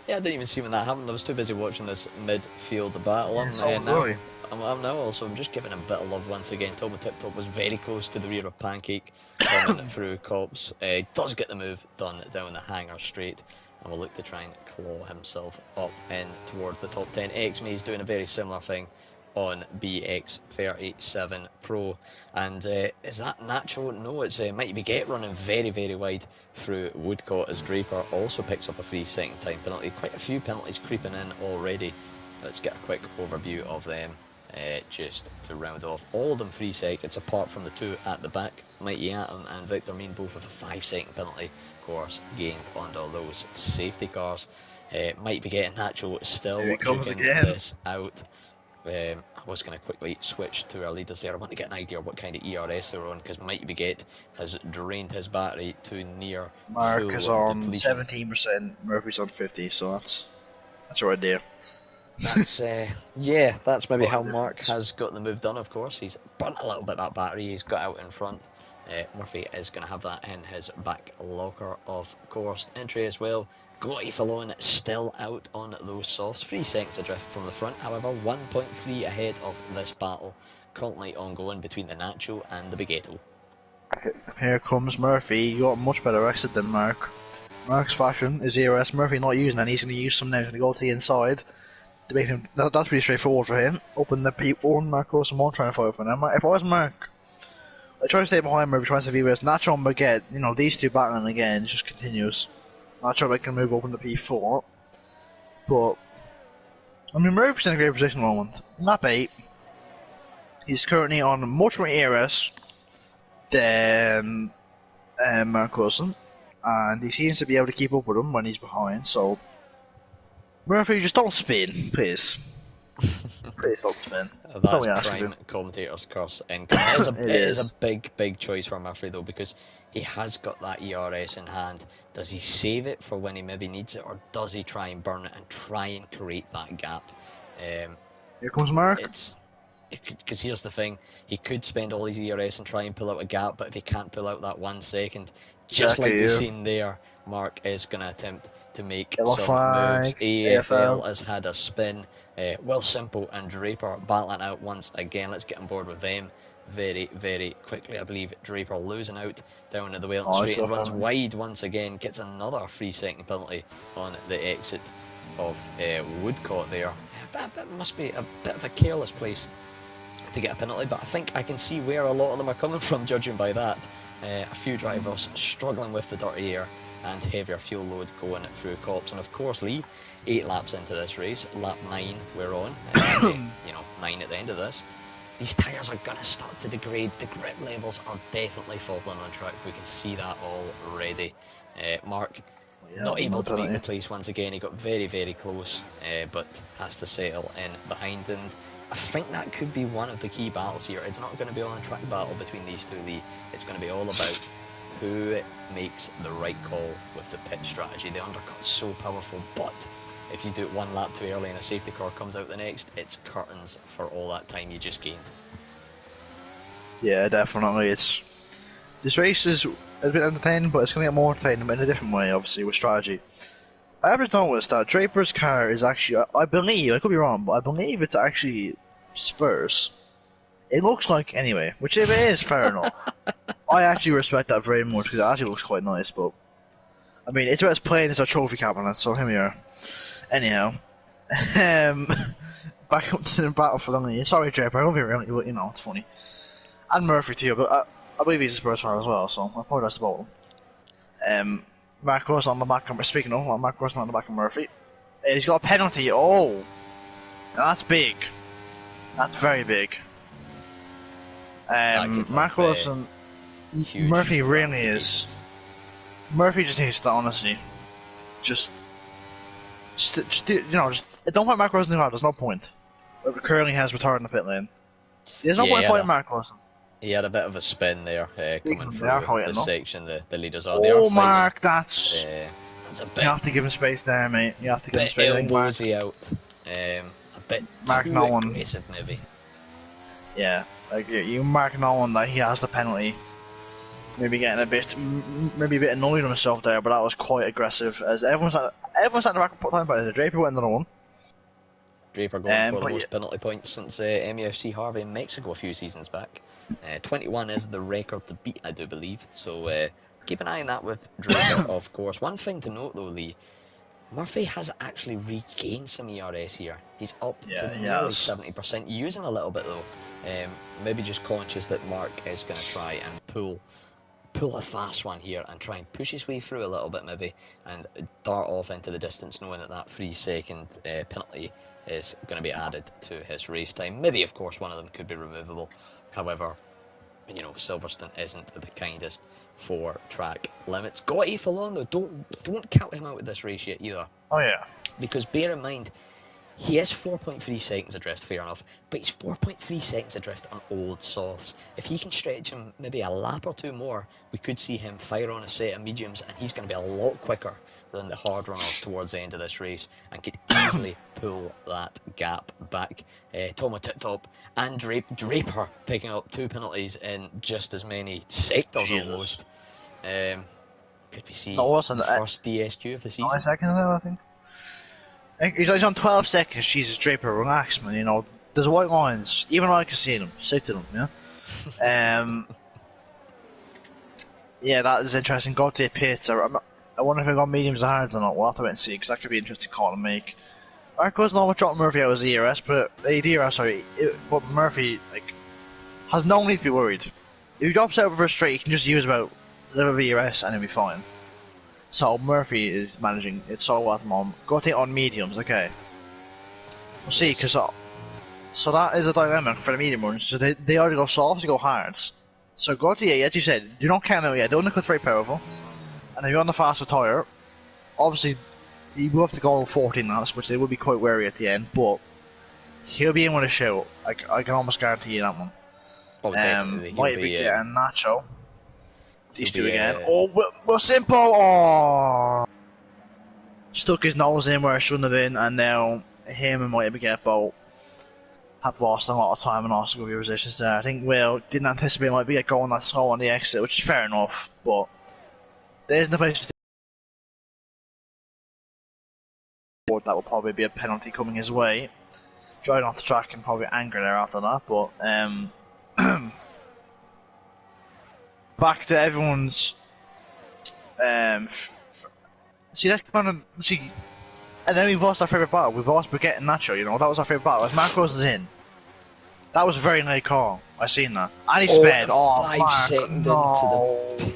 Yeah, I didn't even see when that happened. I was too busy watching this midfield battle. I'm now also I'm just giving him a bit of love once again. Tomo Tip Top was very close to the rear of Pancake, coming through Cops. Does get the move done down the hanger straight, and will look to try and claw himself up in towards the top 10. X-Me is doing a very similar thing on BX37 Pro, and is that natural? No, it's Mighty Baguette running very, very wide through Woodcote as Draper also picks up a 3-second time penalty. Quite a few penalties creeping in already. Let's get a quick overview of them just to round off. All of them 3 seconds apart from the two at the back. Mighty Atom and Victor Mean both with a 5-second penalty, of course, gained under those safety cars. Mighty Baguette and Natural still checking this out. I was going to quickly switch to our leaders there. I want to get an idea of what kind of ERS they're on, because Mighty Baguette has drained his battery to near Mark full is on depletion. 17%, Murphy's on 50, so that's right there. That's yeah, that's maybe how Mark has got the move done. Of course, he's burnt a little bit that battery. He's got out in front. Murphy is going to have that in his back locker, of course. Entry as well. Glotty Fallon still out on those softs. 3 seconds adrift from the front, however, 1.3 ahead of this battle currently ongoing between the Nacho and the Baguetto. Here comes Murphy. You got a much better exit than Mark. Mark's fashion is ERS. Murphy not using any. He's going to use some now. He's going to go to the inside to make him. That's pretty straightforward for him. Open the P4 and Mark goes some more trying to fight for him. If I was Mark, I try to stay behind Murphy, trying to save ERS. Nacho and Baguette, you know, these two battling again, it just continues. Nacho like can move open the P4, but I mean Murphy's in a great position at the moment. Lap 8, he's currently on much more ERS than Mark Wilson, and he seems to be able to keep up with him when he's behind. So Murphy, just don't spin, please. Please don't spin. That's prime commentator's curse. And it is a big choice for Murphy though, because he has got that ERS in hand. Does he save it for when he maybe needs it, or does he try and burn it and try and create that gap? Here comes Mark. Because here's the thing, he could spend all his ERS and try and pull out a gap, but if he can't pull out that 1 second, just like we've seen there, Mark is going to attempt to make some moves. AFL has had a spin. Will Simple and Draper battling out once again. Let's get on board with them very, very quickly. I believe Draper losing out down at the Wellington straight and runs wide once again. Gets another 3-second penalty on the exit of Woodcote there. It must be a bit of a careless place to get a penalty, but I think I can see where a lot of them are coming from, judging by that. A few drivers struggling with the dirty air and heavier fuel load going through Cops. And of course, Lee, 8 laps into this race, lap 9 we're on, 9 at the end of this. These tyres are going to start to degrade. The grip levels are definitely falling on track. We can see that already. Mark, not able to make the place once again. He got very, very close, but has to settle in behind. And I think that could be one of the key battles here. It's not going to be on a track battle between these two, Lee. It's going to be all about who makes the right call with the pit strategy. The undercut's so powerful, but if you do it 1 lap too early and a safety car comes out the next, it's curtains for all that time you just gained. Yeah, definitely. This race has been entertaining, but it's going to get more entertaining in a different way, obviously, with strategy. I have noticed that Draper's car is actually, I believe, I could be wrong, but I believe it's actually Spurs. It looks like, anyway, which if it is, fair enough. I actually respect that very much, because it actually looks quite nice, but I mean, it's about as plain as a trophy cabinet, so here we are. Anyhow, back up to the battle for the lead. Sorry, Draper, I hope you're really, but you know, it's funny. And Murphy too, but I believe he's a Spurs fan as well, so I apologise to both of them. Mark Ross on the back of, speaking of, Mark Ross on the back of Murphy. He's got a penalty, now that's big. That's very big. Mark Ross and Murphy really is. Murphy just needs to, honestly, just don't fight Mark Rosen too hard, there's no point. Curling has retarded in the pit lane. There's no point fighting Mark Rosen. He had a bit of a spin there, coming through the section the leaders are. Oh, Mark, that's a bit. You have to give him space there, mate. You have to give him space. Elbowsy out. A bit Mark too Nolan. aggressive, maybe. Yeah, like you mark Nolan that he has the penalty. Maybe getting a bit annoyed with himself there, but that was quite aggressive. As everyone's everyone's starting to rack up time by it. Draper went another one. Draper going for the most penalty points since MUFC Harvey in Mexico a few seasons back. 21 is the record to beat, I do believe. So keep an eye on that with Draper, of course. One thing to note though, Lee, Murphy has actually regained some ERS here. He's up to nearly 70%, using a little bit though. Maybe just conscious that Mark is going to try and pull a fast one here and try and push his way through a little bit maybe and dart off into the distance, knowing that 3-second penalty is going to be added to his race time. Maybe, of course, one of them could be removable. However, you know, Silverstone isn't the kindest for track limits. Gotti Fallon, though, don't count him out of this race yet either. Oh yeah. Because bear in mind, he is 4.3 seconds adrift, fair enough, but he's 4.3 seconds adrift on old softs. If he can stretch him maybe a lap or two more, we could see him fire on a set of mediums, and he's going to be a lot quicker than the hard runners towards the end of this race, and could easily pull that gap back. Tomo Tip Top and Draper picking up 2 penalties in just as many sectors almost. Could we see the first DSQ of the season? 9 seconds now, I think. He's on 12 seconds. Jesus, Draper, relax, man. You know, there's white lines. Even I can see them. Stick to them, yeah. Yeah, that is interesting. Got to pit. I wonder if he got mediums or hards or not. We'll have to wait and see, because that could be an interesting call to make. Marco's not dropped Murphy out as the ERS, but but Murphy has no need to be worried. If he drops out for a straight, he can just use about a little bit of ERS and he'll be fine. So Murphy is managing it so well at the moment. Got it on mediums, okay. We'll see, because so that is a dilemma for the medium ones. So they either go soft or go hards. So Gautier, as you said, do not count out yet. Don't look very powerful. And if you're on the faster tyre, obviously you will have to go 14 laps, which they will be quite wary at the end. But he'll be in with a show. I can almost guarantee you that one. Oh, definitely. Might be getting Nacho. These two again. Oh, well, simple. Oh, stuck his nose in where it shouldn't have been, and now him and Mighty Baguette both have lost a lot of time and also good positions there. I think Will didn't anticipate Mighty Baguette going that slow on the exit, which is fair enough, but there isn't a place to that will probably be a penalty coming his way. Driving off the track and probably anger there after that, but back to everyone's see that kind of and then we've lost our favourite battle. We've lost Baguette and Nacho, you know, that was our favourite battle. As Marcos is in, that was a very late call. I seen that. And he sped. Oh, 5 seconds into the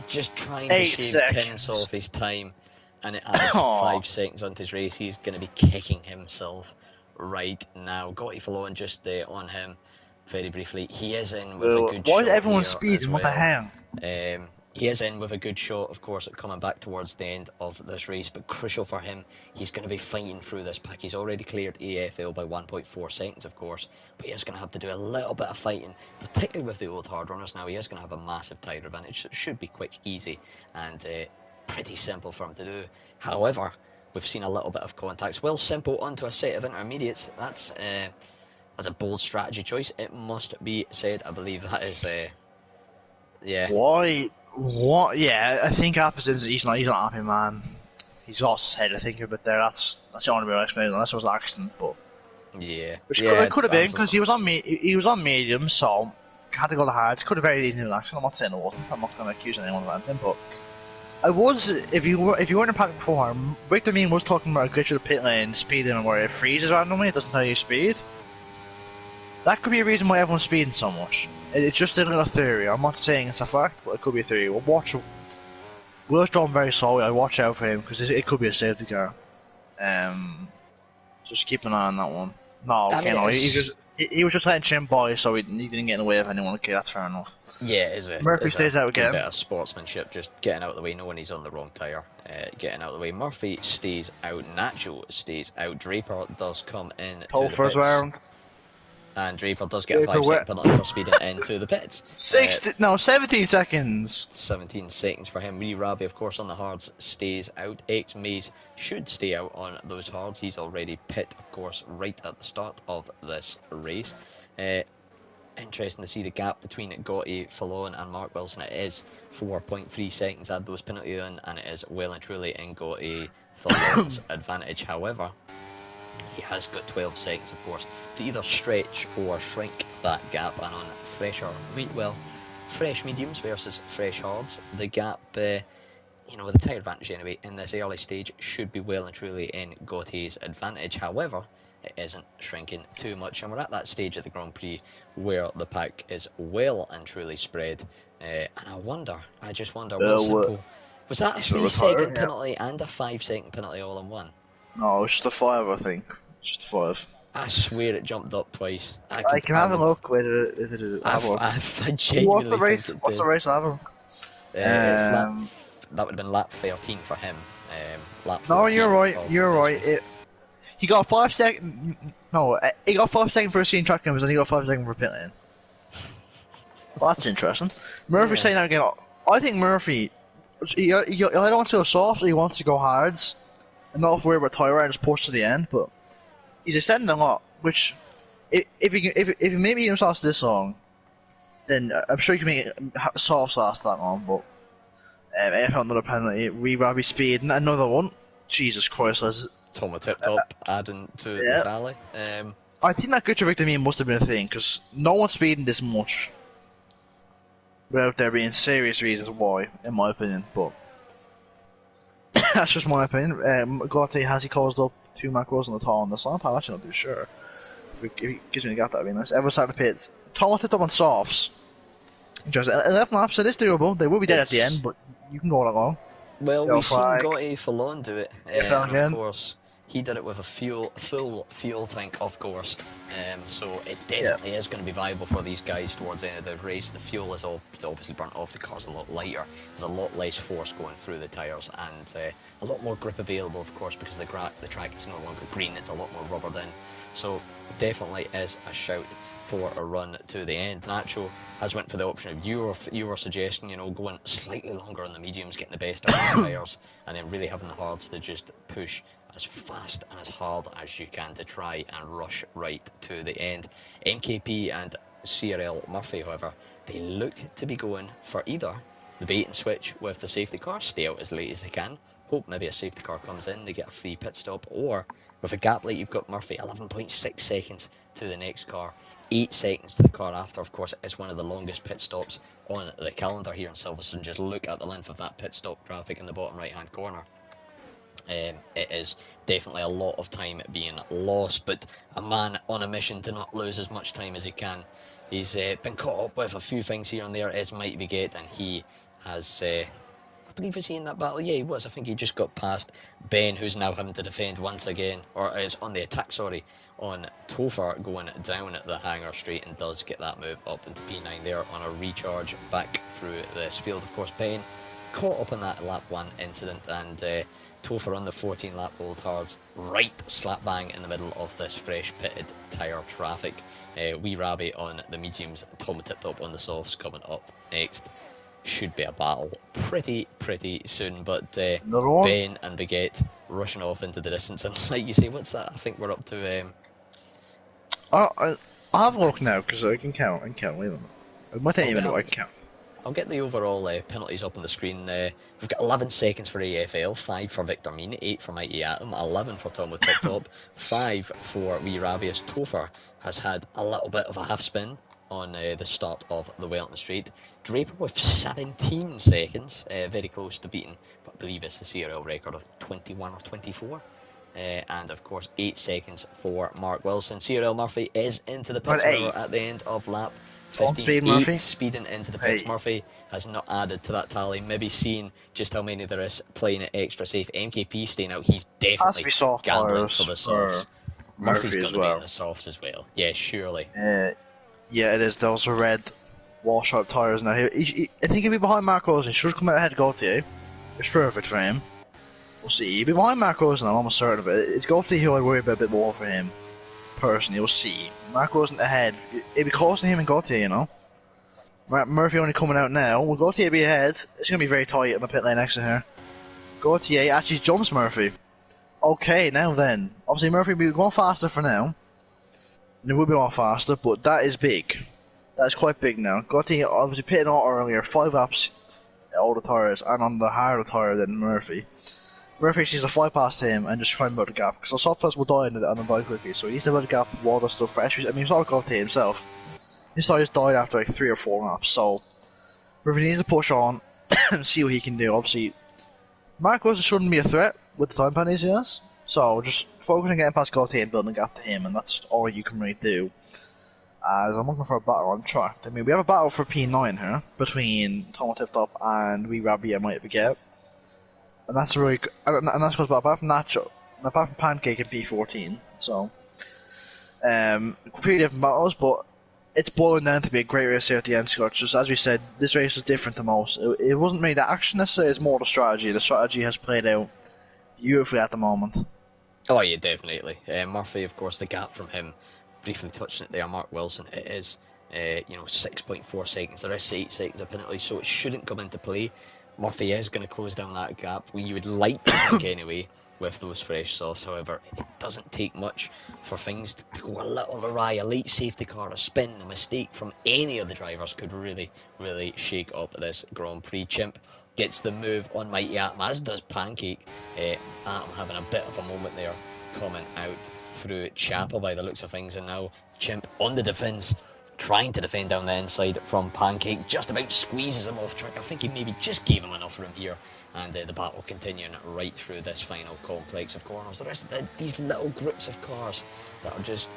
just trying to shave seconds. Tim's off his time, and it adds 5 seconds onto his race. He's going to be kicking himself right now. Gotti Fallon just on him very briefly. He is in with a good shot. Why is everyone speeding? What the hell? He is in with a good shot, of course, coming back towards the end of this race, but crucial for him, he's going to be fighting through this pack. He's already cleared AFL by 1.4 seconds, of course, but he is going to have to do a little bit of fighting, particularly with the old hard runners now. He is going to have a massive tyre advantage, so it should be quick, easy, and pretty simple for him to do. However, we've seen a little bit of contacts. Will Simple onto a set of intermediates. That's a bold strategy choice, it must be said. I believe that is yeah. Why? What? Yeah, I think Appleton's he's not happy, man. He's lost his head, I think, a bit there. That's the only way I explain it, unless it was an accident, but yeah. Which it could have been, because he was on medium, so had to go to hard. Could have very easily been an accident. I'm not saying it wasn't. I'm not going to accuse anyone of anything, but I was. If you weren't in pack before, Victor Mean was talking about a glitch of the pit lane, speeding, and where it freezes randomly. It doesn't tell you speed. That could be a reason why everyone's speeding so much. It's just a little theory. I'm not saying it's a fact, but it could be a theory. Will's drawn very slowly. I watch out for him because it could be a safety car. Just keep an eye on that one. No, okay, no. He was just letting Chim by, so he didn't get in the way of anyone. Okay, that's fair enough. Yeah, is it? Murphy stays out again. A bit of sportsmanship, just getting out of the way, knowing he's on the wrong tyre. Getting out of the way. Murphy stays out. Nacho stays out. Draper does come in. Pole first round. And Draper does get a 5-second penalty for speeding into the pits. 17 seconds. 17 seconds for him. Rabi, of course, on the hards stays out. X Maze should stay out on those hards. He's already pit, of course, right at the start of this race. interesting to see the gap between Gotti, Fallon and Mark Wilson. It is 4.3 seconds, add those penalties in, and it is well and truly in Gotti Fallon's advantage. However, he has got 12 seconds, of course, to either stretch or shrink that gap, and on fresh mediums versus fresh hards, the gap, with the tyre advantage anyway, in this early stage, should be well and truly in Gotti's advantage. However, it isn't shrinking too much, and we're at that stage of the Grand Prix where the pack is well and truly spread, and I just wonder, was that a 3-second penalty and a 5-second penalty all in one? No, it's just a 5, I think. Just a 5. I swear it jumped up twice. I can have a look. Wait, I genuinely What's the race? I have a look. That would have been lap 13 for him. No, you're right. He got 5 seconds. No, he got 5 seconds for a scene track numbers, and he got 5 seconds for pit lane. Well, that's interesting. Murphy's saying that again. I think Murphy, he either wants to go soft or he wants to go hards, and not worry about tyre and just push to the end. But he's extending a lot. Which, if he maybe himself to this long, then I'm sure he can make it soft last that long. But AFL another penalty, Robbie speed, and another one. Jesus Christ, let's. Thomas Tip Top adding to the tally. I think that good trajectory mean must have been a thing, because no one's speeding this much without there being serious reasons why, in my opinion. But that's just my opinion. Gotti, has he caused up 2 macros on the tall on the slant? I'm actually not too sure. If he gives me a gap, that'd be nice. Ever started the pits. Thomas Tip Top on softs. Interesting. 11 laps, so it is doable. They will be dead at the end, but you can go along. Well, we've seen Gotti Fallon do it. Of course, he did it with a full fuel tank, of course. So it definitely is going to be viable for these guys towards the end of the race. The fuel is obviously burnt off. The car's a lot lighter. There's a lot less force going through the tyres, and a lot more grip available, of course, because the track is no longer green. It's a lot more rubbered in. So it definitely is a shout for a run to the end. Nacho has went for the option of your suggestion, going slightly longer on the mediums, getting the best out of the tyres, and then really having the hards to just push as fast and as hard as you can to try and rush right to the end. MKP and CRL Murphy, however, they look to be going for either the bait and switch with the safety car, stay out as late as they can, hope maybe a safety car comes in, they get a free pit stop, or with a gap like you've got Murphy, 11.6 seconds to the next car, 8 seconds to the car after. Of course, it's one of the longest pit stops on the calendar here in Silverstone. Just look at the length of that pit stop graphic in the bottom right hand corner. It is definitely a lot of time being lost, but a man on a mission to not lose as much time as he can. He's been caught up with a few things here and there, is Mighty Baguette, and he has, I believe, was he in that battle? Yeah, he was. I think he just got past Ben, who's now having to defend once again, or is on the attack, sorry, on Topher going down the hangar straight, and does get that move up into P9 there on a recharge back through this field. Of course, Ben caught up in that lap 1 incident, and Topher on the 14 lap old hards, right slap bang in the middle of this fresh pitted tyre traffic. Wee Rabbi on the mediums, Tom Tip Top on the softs coming up next. Should be a battle pretty soon, but Ben and Baguette rushing off into the distance, and like you say, what's that? I think we're up to I'll have a look now, because I can count. Wait a minute. I might not even know I can count. I'll get the overall penalties up on the screen. We've got 11 seconds for AFL, 5 for Victor Mean, 8 for Mighty Atom, 11 for Tom with Tip Top, 5 for Wee Rabius. Topher has had a little bit of a half spin on the start of the Wellington Straight. Draper with 17 seconds, very close to beating what I believe is the CRL record of 21 or 24. And of course 8 seconds for Mark Wilson. CRL Murphy is into the pits at the end of lap 15. Speeding into the pits. Murphy has not added to that tally, maybe seeing just how many there is, playing it extra safe. MKP staying out, he's definitely gambling for the softs. Murphy's got to be in the softs as well. Yeah, surely. Yeah, it is. Those are red wall-sharp tyres now. I think he'll be behind Mark Wilson. He should come out ahead of Gaultier. It's perfect for him. We'll see. He'll be behind Mark Wilson, I'm almost certain of it. It's Gaultier who I worry about a bit more for him. Personally, we'll see. Mark Wilson ahead. It'll be costing him and Gaultier, Murphy only coming out now. Will Gaultier be ahead? It's going to be very tight at my pit lane exit here. Gaultier actually jumps Murphy. Okay, now then. Obviously, Murphy will be going faster for now. And it will be going faster, but that is big. That's quite big now. Gotti obviously pitting out earlier, 5 laps older tyres and on the harder tyre than Murphy. Murphy needs to fly past him and just try and build a gap, because the soft tyres will die on the bike quickly, so he needs to build a gap while they're still fresh. I mean, it's not Gotti himself. His tyres died after like 3 or 4 laps, so Murphy needs to push on and see what he can do. Obviously, Marcos shouldn't be a threat with the time penalties he has, so just focus on getting past Gotti and building a gap to him, and that's all you can really do. As I'm looking for a battle on track. I mean, we have a battle for P9 here between Tom Tip Top and Wee Rabbi, I might forget. And that's really good. And that's because apart from Nacho, apart from Pancake and P14, so pretty different battles, but it's boiling down to be a great race here at the end, Scott. Just as we said, this race is different to most. It wasn't really the action necessarily, it's more the strategy. The strategy has played out beautifully at the moment. Oh yeah, definitely. Murphy, of course, the gap from him, briefly touching it there, Mark Wilson, it is 6.4 seconds. The rest 8 seconds of penalty, so it shouldn't come into play. Murphy is going to close down that gap. You would like to think anyway with those fresh softs. However, it doesn't take much for things to go a little awry. A late safety car, a spin, a mistake from any of the drivers could really, really shake up this Grand Prix. Chimp gets the move on Mighty Atom, as does Pancake. Atom having a bit of a moment there, coming out through Chapel by the looks of things, and now Chimp on the defence, trying to defend down the inside from Pancake, just about squeezes him off track. I think he maybe just gave him enough room here, and the battle continuing right through this final complex of corners. The rest of these little groups of cars that are just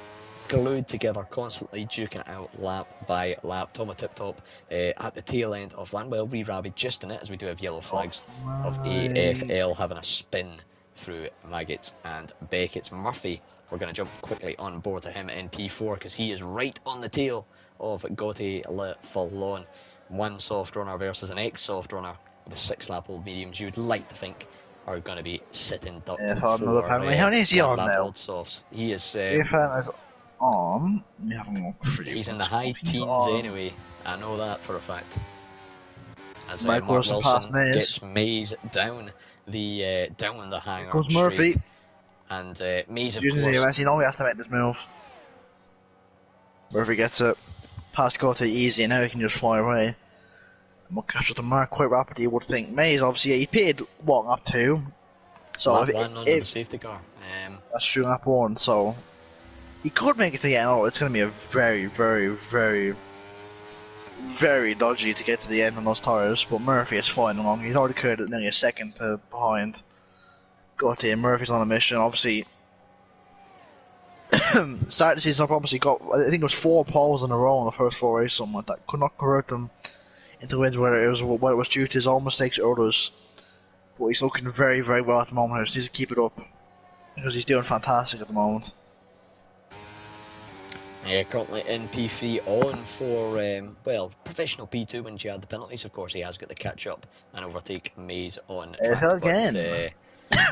glued together, constantly duking out lap by lap. Toma Tip Top at the tail end of one. Well, Wee Rabbi just in it, as we do have yellow flags of AFL having a spin through Maggots and Beckett's. Murphy, we're going to jump quickly on board to him in P4 because he is right on the tail of Gautier Le Fallon. One soft runner versus an ex-soft runner with 6 lap old mediums. You would like to think are going to be sitting duck for another penalty. How many is he on now? Softs. He is on. Let me have a look for you. He's in the high teens anyway. I know that for a fact. As Mark Wilson gets Mays down the hangar. Goes Murphy. And Mays, of course. course. He knows he has to make this move. Murphy gets it. Past Gautier easy, and now he can just fly away. And we'll catch up to Mark quite rapidly, you would think. Mays, obviously, he pitted, what, lap 2? So lap 1 on the safety car. That's true, lap 1, so he could make it to the end. Oh, it's going to be a very, very, very, very dodgy to get to the end on those tyres, but Murphy is flying along. He's already cleared it nearly a second behind Gautier. Murphy's on a mission, obviously. Started the season up, obviously got, I think it was 4 poles in a row in the first 4 races, something like that. Could not convert them into wins, whether it was due to his own mistakes or others. But he's looking very, very well at the moment. He just needs to keep it up because he's doing fantastic at the moment. Yeah, currently in P3 on for, professional P2 when you add the penalties. Of course, he has got the catch up and overtake Mays on track. Again.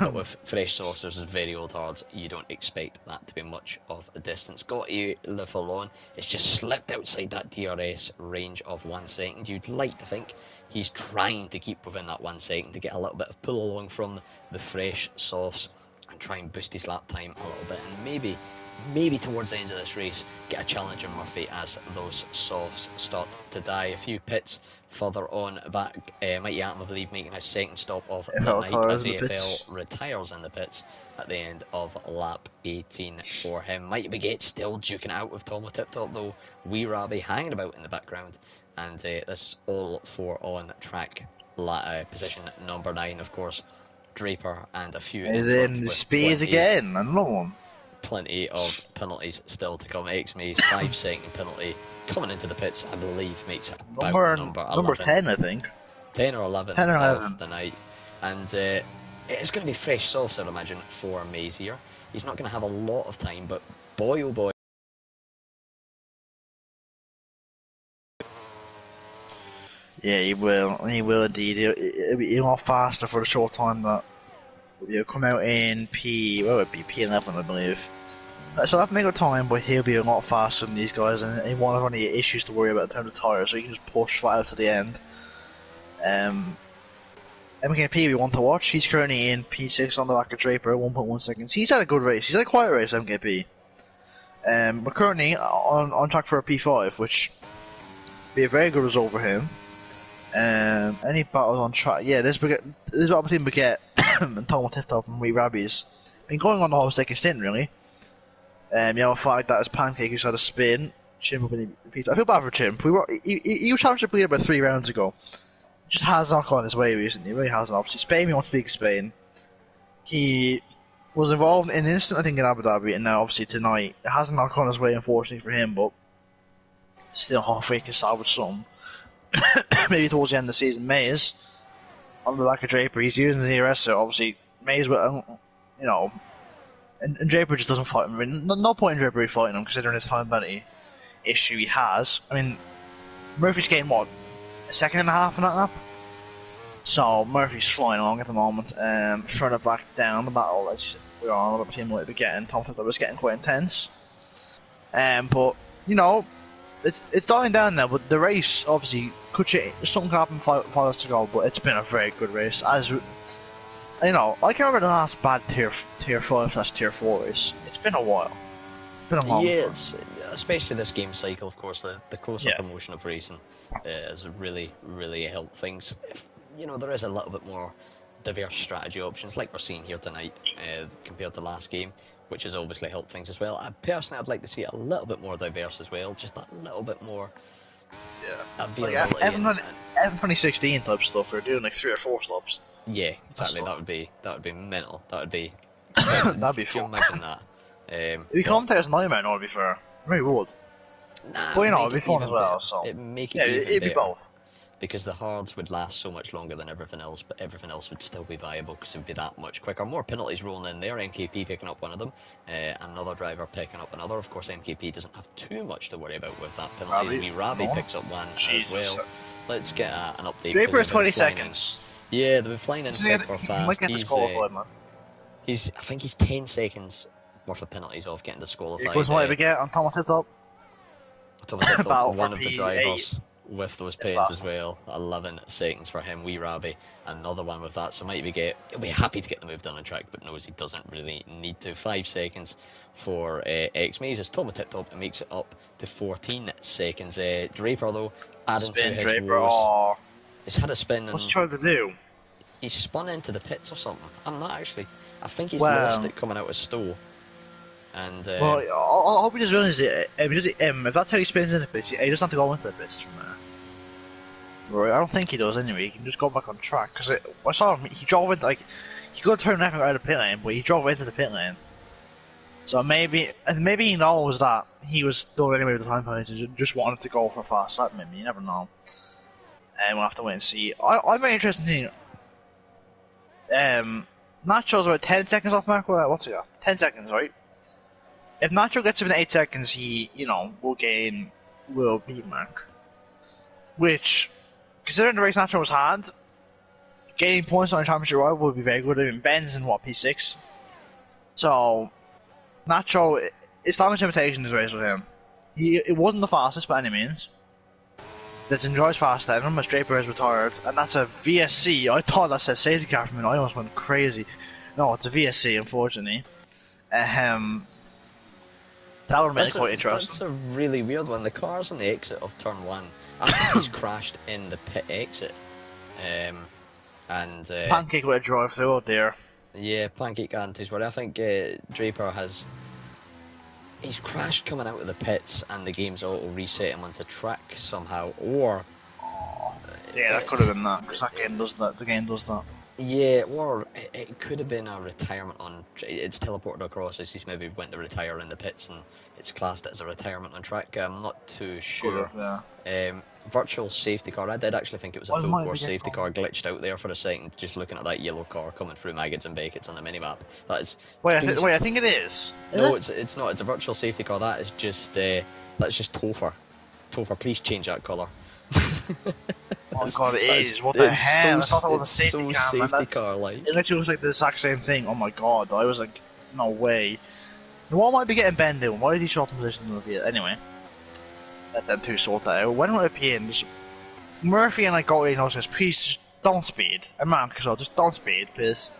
But with fresh softs versus very old hards, you don't expect that to be much of a distance. Gautier Le Fallon, it's just slipped outside that DRS range of 1 second. You'd like to think he's trying to keep within that 1 second to get a little bit of pull along from the fresh softs and try and boost his lap time a little bit, and maybe towards the end of this race get a challenge on Murphy as those softs start to die. A few pits further on back, Mighty Atom, I believe, making his second stop of the night as AFL retires in the pits at the end of lap 18 for him. Mighty Baguette still duking out with Tomo Tip Top though. Wee Rabbi hanging about in the background, and this is all for on track position number 9, of course. Draper and a few is in the speeds again, another one. Plenty of penalties still to come. X-Mays 5 second penalty coming into the pits, I believe, makes it about number 10, I think. 10 or 11 of the night. And it's going to be fresh softs, I'd imagine, for Mays here. He's not going to have a lot of time, but boy oh boy. Yeah, he will indeed. He'll be a lot faster for the short time that he'll come out in P11, I believe. So that'll make a time, but he'll be a lot faster than these guys, and he won't have any issues to worry about in terms of tyres, so he can just push right out to the end. MKP we want to watch. He's currently in P6 on the back of Draper, 1.1 seconds. He's had a good race. He's had a quiet race, MKP. We're currently on track for a P5, which Be a very good result for him. Any battles on track? Yeah, this is what between Baguette and Tom Tip Top and Wee Rabbies. Been going on the whole second stint, really. You know, a fight that is Pancake who's had a spin. Chimp up in the I feel bad for Chimp. He was championship leader about 3 rounds ago. Just has not gone his way recently. He really hasn't. Obviously, Spain, he wants to speak Spain. He was involved in an incident, I think, in Abu Dhabi, and now obviously tonight it hasn't not gone his way, unfortunately for him, but still halfway can salvage some. Maybe towards the end of the season, Mays on the back of Draper, he's using the CRS, so obviously Mays will, you know, and Draper just doesn't fight him. I mean, no point in Draper fighting him considering his time ability issue he has. I mean, Murphy's getting what, a second and a half in that lap? So Murphy's flying along at the moment. Further back down the battle, as we're on a little bit more getting, Tom Fiddler was getting quite intense. But you know, it's dying down now. But the race obviously could change. Something could happen 5 hours to go. But it's been a very good race. As you know, I can remember the last bad tier 5/tier 4 race. It's been a while. It's been a long time. Especially this game cycle, of course, the closer promotion of racing has really helped things. You know, there is a little bit more diverse strategy options, like we're seeing here tonight, compared to last game, which has obviously helped things as well. Personally, I'd like to see it a little bit more diverse as well, just a little bit more. Like even 2016 type stuff, we're doing like 3 or 4 stops. Yeah, exactly. That would be mental. That would be. That'd be fun. Can you imagine that? It'd be commentators nightmare, no, to be fair. It really would. Nah, but you know, it'd be fun as well. Better. So it'd be both. Because the hards would last so much longer than everything else, but everything else would still be viable because it would be that much quicker. More penalties rolling in there, MKP picking up one of them, another driver picking up another. Of course, MKP doesn't have too much to worry about with that penalty. Rabi picks up one as well. Let's get an update. Draper is 20 seconds. Yeah, they've been flying in quick fast. I think he's 10 seconds worth of penalties off getting disqualified. He was what we get on Tom Tip Top. One of the drivers with those pains as well. 11 seconds for him. Wee Rabbi, another one with that. So he'll be happy to get the move done on track, but knows he doesn't really need to. 5 seconds for X Maze as Tom Tip Top makes it up to 14 seconds. Draper though, adding to his woes. He's had a spin. What's he trying to do? He's spun into the pits or something. I think he's lost it coming out of Stowe. And well, I hope he just realizes it. If that's how he spins into the pits, he doesn't have to go into the pits from there. Right, I don't think he does anyway. He can just go back on track. Because I saw him, he drove into, like, he could turn left out of the pit lane, but he drove into the pit lane. So maybe he knows that he was done anyway with the time penalty, just wanted to go for a fast lap, maybe. You never know. And we'll have to wait and see. I'm very interested in seeing. Nacho's about 10 seconds off Mark. What's he got? 10 seconds, right? If Nacho gets within 8 seconds, he, you know, will beat Mark. Which, considering the race Nacho was had, gaining points on a championship rival would be very good. I mean, Ben's in what, P6? So, Nacho, it's not much limitation this race with him. It wasn't the fastest by any means. That enjoys fast than him as Draper is retired, and that's a VSC. I thought that said safety car for me, I almost went crazy. No, it's a VSC, unfortunately. That would make it quite interesting. That's a really weird one. The car's on the exit of turn 1. I think he's crashed in the pit exit. Pancake with a drive through, oh dear. Yeah, Pancake and his word. I think Draper he's crashed coming out of the pits and the game's auto reset him onto track somehow, or yeah, that could have been that, because that game does that. The game does that. Yeah, or it could have been a retirement on. It's teleported across as he's maybe went to retire in the pits, and it's classed as a retirement on track. I'm not too sure. Virtual safety car. I did actually think it was a full course safety car glitched out there for a second, just looking at that yellow car coming through Maggots and Beckett's on the minimap. That is. Wait, I think it is. No, it's not. It's a virtual safety car. That is just. That's just Topher. Topher, please change that colour. Oh god, it is. What the hell? I thought that was a safety car, like. It literally was like the exact same thing. Oh my god, I was like, no way. What might be getting Ben doing? Why did he show up in position to it? Anyway, let them two sort that out. When will it be in? Murphy and like Goldie knows this. Please just don't speed. And man, just don't speed, please.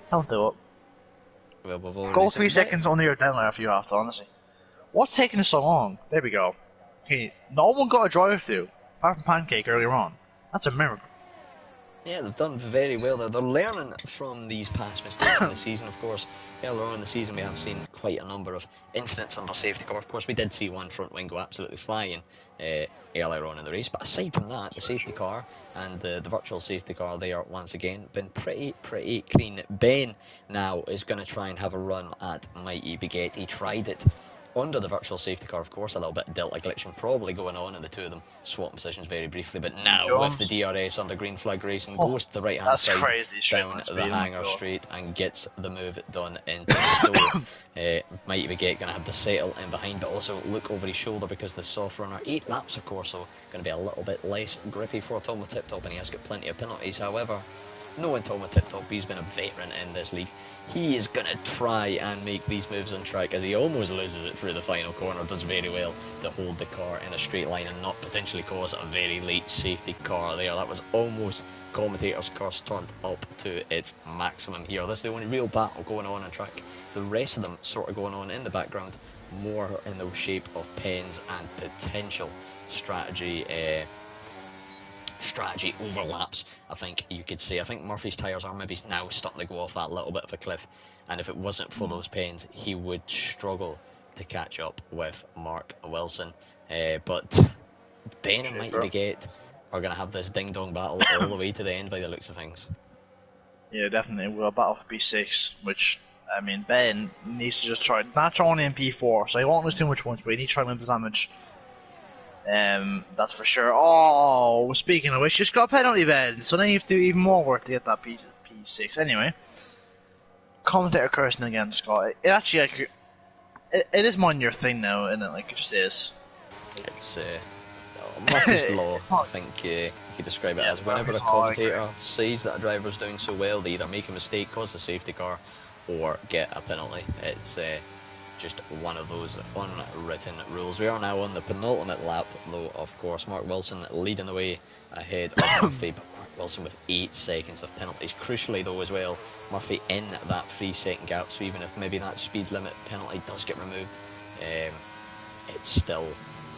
Don't do it. Well, go 3 seconds under your deadline if you have to, honestly. What's taking so long? There we go. Okay, no one got a drive through. apart from Pancake earlier on. That's a miracle. Yeah, they've done very well there. They're learning from these past mistakes in the season, of course. Earlier on in the season, we have seen quite a number of incidents under safety car. Of course, we did see one front wing go absolutely flying earlier on in the race. But aside from that, the safety car and the virtual safety car, they are once again been pretty clean. Ben now is going to try and have a run at Mighty Baguette. He tried it under the virtual safety car, of course. A little bit of delta glitching probably going on, and the two of them swap positions very briefly. But now with the DRS under green flag racing, goes to the right hand side down the hangar straight and gets the move done into Stowe. Mighty Baguette going to have to settle in behind, but also look over his shoulder because the soft runner, 8 laps of course, so going to be a little bit less grippy for Tom with Tip Top, and he has got plenty of penalties. However, knowing Tom with Tip Top, he's been a veteran in this league. He is going to try and make these moves on track as he almost loses it through the final corner. Does very well to hold the car in a straight line and not potentially cause a very late safety car there. That was almost commentator's curse turned up to its maximum here. This is the only real battle going on track. The rest of them sort of going on in the background, more in the shape of pens and potential strategy overlaps, I think you could say. I think Murphy's tyres are maybe now starting to go off that little bit of a cliff, and if it wasn't for those pens, he would struggle to catch up with Mark Wilson. But Ben and Mighty Baguette are going to have this ding-dong battle all the way to the end by the looks of things. Yeah, definitely. We'll battle for P6, which, I mean, Ben needs to just try. Not only in P4, so he won't lose too much points, but he needs to try and limit the damage. That's for sure. Oh, speaking of which, just got a penalty, Ben. So now you have to do even more work to get that P6. Anyway, commentator cursing again, Scott. It actually, like, it is more your thing now, isn't it? Like, it just is. It's Murphy's Law, I think you could describe it as. Whenever a commentator sees that a driver's doing so well, they either make a mistake, cause a safety car, or get a penalty. It's just one of those unwritten rules. We are now on the penultimate lap, though, of course. Mark Wilson leading the way ahead of Murphy, but Mark Wilson with 8 seconds of penalties. Crucially, though, as well, Murphy in that 3-second gap, so even if maybe that speed limit penalty does get removed, it's still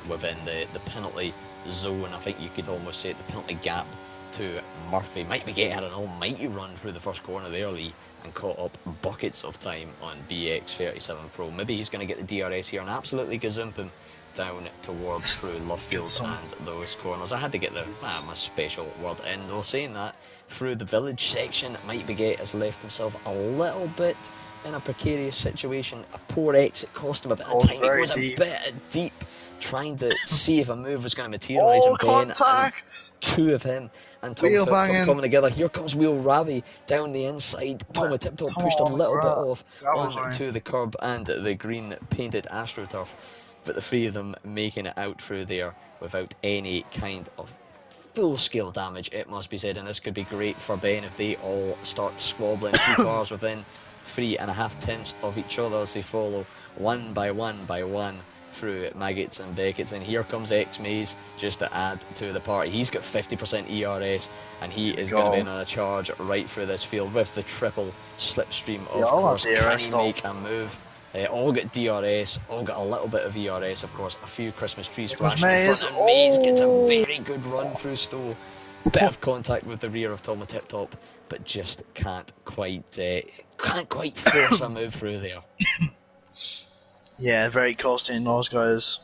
within the penalty zone. I think you could almost say the penalty gap to Murphy. Might be getting an almighty run through the first corner there, Lee, and caught up buckets of time on BX37 Pro. Maybe he's going to get the DRS here and absolutely gazoomp him down towards through Lovefield and those corners. I had to get my special word in, though. Saying that, through the village section, Mighty Baguette has left himself a little bit in a precarious situation. A poor exit cost him a bit of time. It goes a bit deep, trying to see if a move was going to materialise. Oh, contact! Two of him and Tom Tip Top coming together. Here comes Wheel Ravi down the inside. Tom Tip Top pushed a little bit off onto the curb and the green painted AstroTurf, but the three of them making it out through there without any kind of full-scale damage, it must be said. And this could be great for Ben if they all start squabbling. 2 cars within 3.5 tenths of each other as they follow one by one through Maggots and Beckett's. And here comes X-Maze just to add to the party. He's got 50% ERS and he is going to be in on a charge right through this field with the triple slipstream. Of course, can he make a move? All got DRS, all got a little bit of ERS, of course. A few Christmas trees flashing in front, and Maze gets a very good run through Stowe. Bit of contact with the rear of Tom with Tip Top, but just can't quite force a move through there. Yeah, very close in those guys.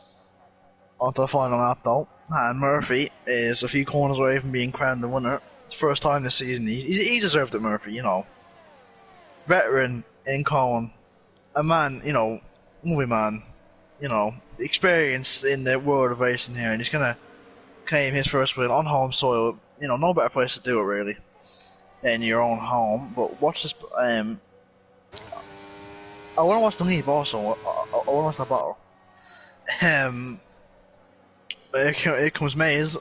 Onto the final lap though, and Murphy is a few corners away from being crowned the winner. First time this season. He deserved it, Murphy. You know, veteran in Colin. A man, you know, movie man, you know, experienced in the world of racing here, and he's gonna claim his first win on home soil. You know, no better place to do it really than your own home. But watch this. I want to watch the lead also. I want to watch the battle. Here comes Maze.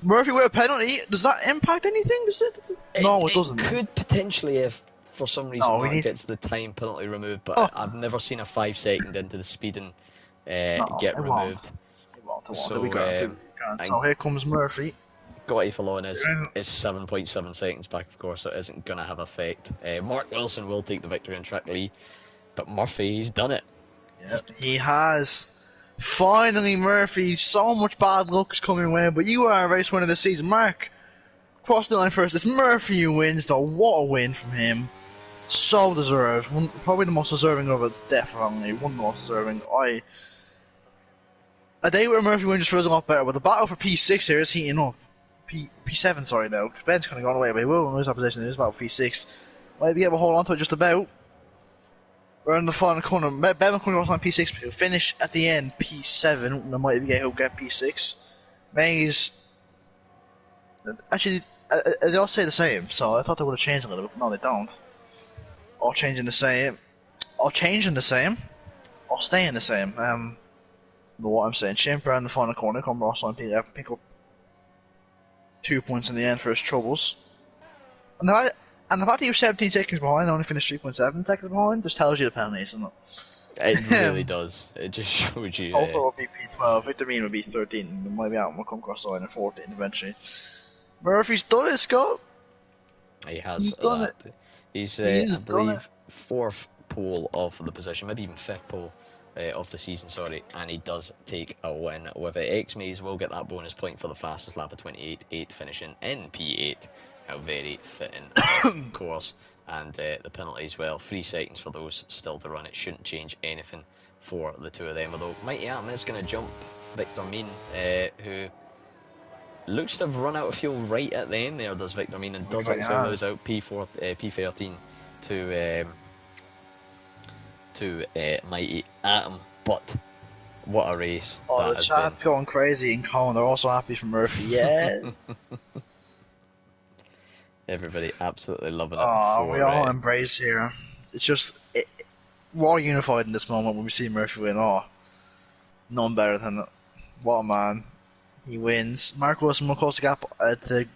Murphy with a penalty. Does that impact anything? Does it? No, it doesn't. It could potentially if. For some reason, Mark gets the time penalty removed, but I've never seen a 5-second into the speeding get removed. It won't. So here comes Murphy. Got to follow on is 7.7 seconds back, of course, so it isn't going to have effect. Mark Wilson will take the victory on track, Lee, but Murphy, he's done it. Yeah, he has. Finally, Murphy. So much bad luck is coming away, but you are a race winner this season, Mark. Cross the line first. It's Murphy who wins, though. What a win from him. So deserved. Probably the most deserving of it, definitely. One of the most deserving. A day where Murphy wins just feels a lot better, but the battle for P6 here is heating up. P7, sorry, now. Ben's kind of gone away, but he will lose that position. It is about P6. Might be able to hold on to it just about. We're in the final corner. Ben will come across line P6, but he'll finish at the end P7. There might be he'll get P6. Mays. Actually, they all say the same, so I thought they would have changed a little bit. No, they don't. All changing the same. All changing the same. All staying the same. Know what I'm saying. Shimper in the final corner. Come across line P11. Pick up 2 points in the end for his troubles. And the fact that he was 17 seconds behind, only finished 3.7 seconds behind, just tells you the penalties, doesn't it? It really does. It just shows you. Alpha will be P12, Victor Mean will be 13, and maybe out will come across the line at 14 eventually. Murphy's done it, Scott! He has He's done it. He's, I believe, 4th pole of the position, maybe even 5th pole of the season, sorry, and he does take a win with it. X-Maze will get that bonus point for the fastest lap of 28.8, finishing in P8. A very fitting course, and the penalty as well. 3 seconds for those still to run. It shouldn't change anything for the two of them, although Mighty Atom is going to jump Victor Mean, who looks to have run out of fuel right at the end there, does Victor Mean, and does actually lose out P13 to Mighty Atom. But what a race. Oh, the chat's going crazy in Colin. They're also happy for Murphy. Yes. Everybody absolutely loving it. Oh, we all embrace here. It's just we're all unified in this moment when we see Murphy win. Oh, none better than it. What a man. He wins. Mark Wilson will close the gap at the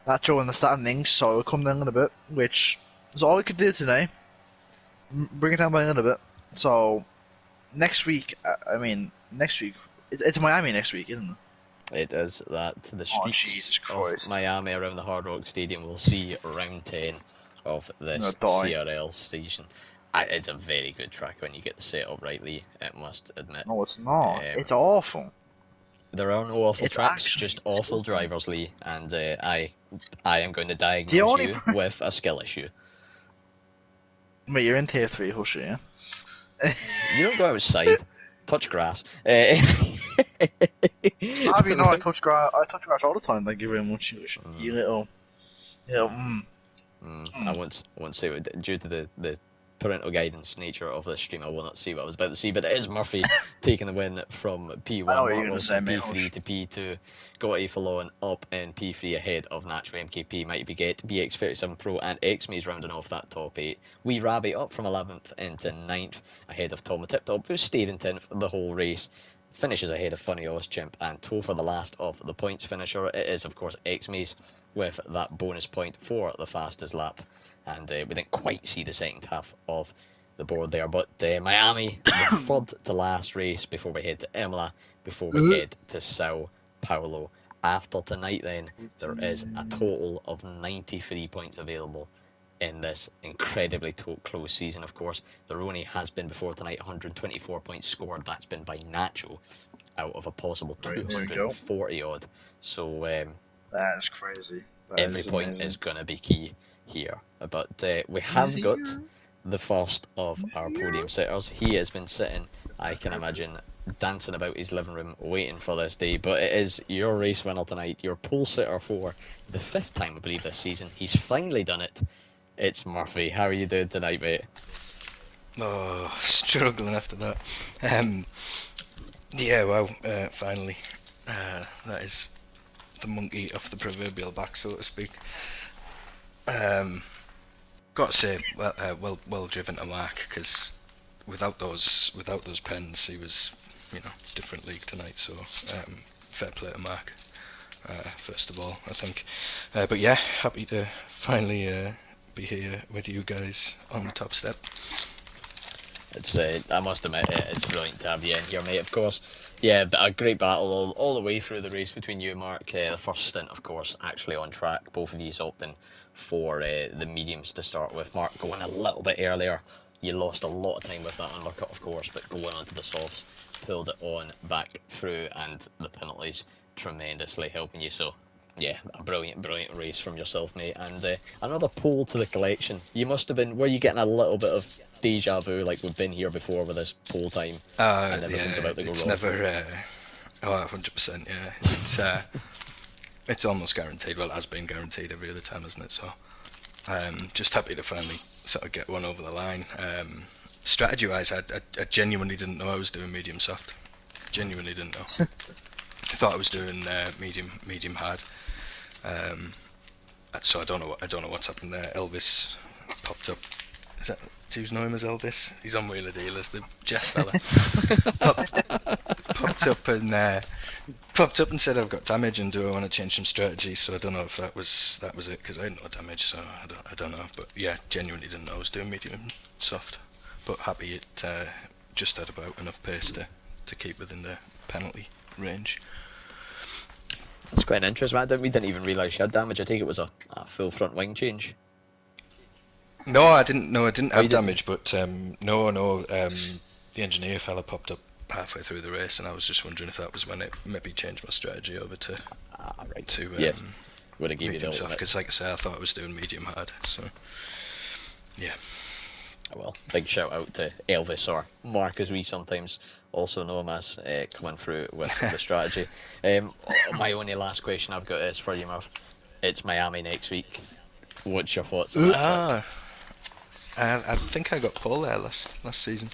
Nacho in the standings, so it'll come down a little bit, which is all we could do today. Bring it down by a little bit. So next week, it's Miami next week, isn't it? It is that the streets of Miami around the Hard Rock Stadium will see round 10 of this CRL season. It's a very good track when you get the set up rightly, I must admit. No, it's not. It's awful. There are no awful tracks, just awful drivers, Lee, and I am going to diagnose you with a skill issue. Wait, you're in tier 3, Hushy, yeah? You don't go outside. Touch grass. How do you know I touch grass? I touch grass all the time. Thank you very much, you little. I won't say it due to the parental guidance nature of this stream. I will not see what I was about to see, but it is Murphy taking the win from P1. I know what you're going to say, P3 to P2. Got a Fallon up in P3 ahead of Natural MKP, Mighty Baguette, BX37 Pro, and X-Maze rounding off that top 8. Wee Rabbit up from 11th into 9th, ahead of Tom the Tip Top, who stayed in 10th the whole race. Finishes ahead of Funny Oz Chimp and Toe for the last of the points finisher. It is, of course, X-Maze with that bonus point for the fastest lap. And we didn't quite see the second half of the board there. But Miami, the third to last race before we head to Imola, before we head to Sao Paulo. After tonight, then, there is a total of 93 points available in this incredibly close season. Of course, the Roni has been before tonight, 124 points scored. That's been by Nacho out of a possible 240 odd. So that's crazy. Every point is going to be key here. But we have got the first of our podium sitters. He has been sitting, I can imagine, dancing about his living room waiting for this day. But it is your race winner tonight, your pole sitter for the 5th time, I believe, this season. He's finally done it. It's Murphy. How are you doing tonight, mate? Oh, struggling after that. Yeah, well, finally. That is the monkey off the proverbial back, so to speak. Got to say, well driven to Mark, because without those pens, he was, different league tonight. So fair play to Mark. First of all, I think. But yeah, happy to finally be here with you guys on the top step. It's I must admit, it's brilliant to have you in here, mate. Of course, yeah, but a great battle all the way through the race between you and Mark. The first stint, of course, actually on track. Both of you opting for the mediums to start with. Mark going a little bit earlier. You lost a lot of time with that undercut, of course, but going on to the softs pulled it on back through, and the penalties tremendously helping you. So, yeah, a brilliant race from yourself, mate. And another pole to the collection. You must have been. Were you getting a little bit of deja vu, like we've been here before with this pole time, and everything's about to go it's wrong? never. 100%. Yeah, it's almost guaranteed. Well, it has been guaranteed every other time, isn't it? So, just happy to finally sort of get one over the line. Strategy-wise, I genuinely didn't know I was doing medium soft. Genuinely didn't know. I thought I was doing medium hard. So I don't know what's happened there. Elvis popped up. Is that, do you know him as Elvis? He's on Wheeler Dealers, the Jeff fella. popped up and said I've got damage and do I want to change some strategy. So I don't know if that was it, because I had no damage, so I don't know. But yeah, genuinely didn't know I was doing medium soft. But happy it just had about enough pace to keep within the penalty range. That's quite an interest, man. We didn't even realise you had damage. I take it was a full front wing change. No, I didn't. No, I didn't have damage, but the engineer fella popped up halfway through the race, and I was just wondering if that was when it maybe changed my strategy over to yes, would have given you the soft, because like I say, I thought I was doing medium hard. So yeah. Well, big shout out to Elvis, or Mark as we sometimes also know him as, coming through with the strategy. My only last question I've got is for you, Murph. It's Miami next week. What's your thoughts on that? I think I got pole there last season,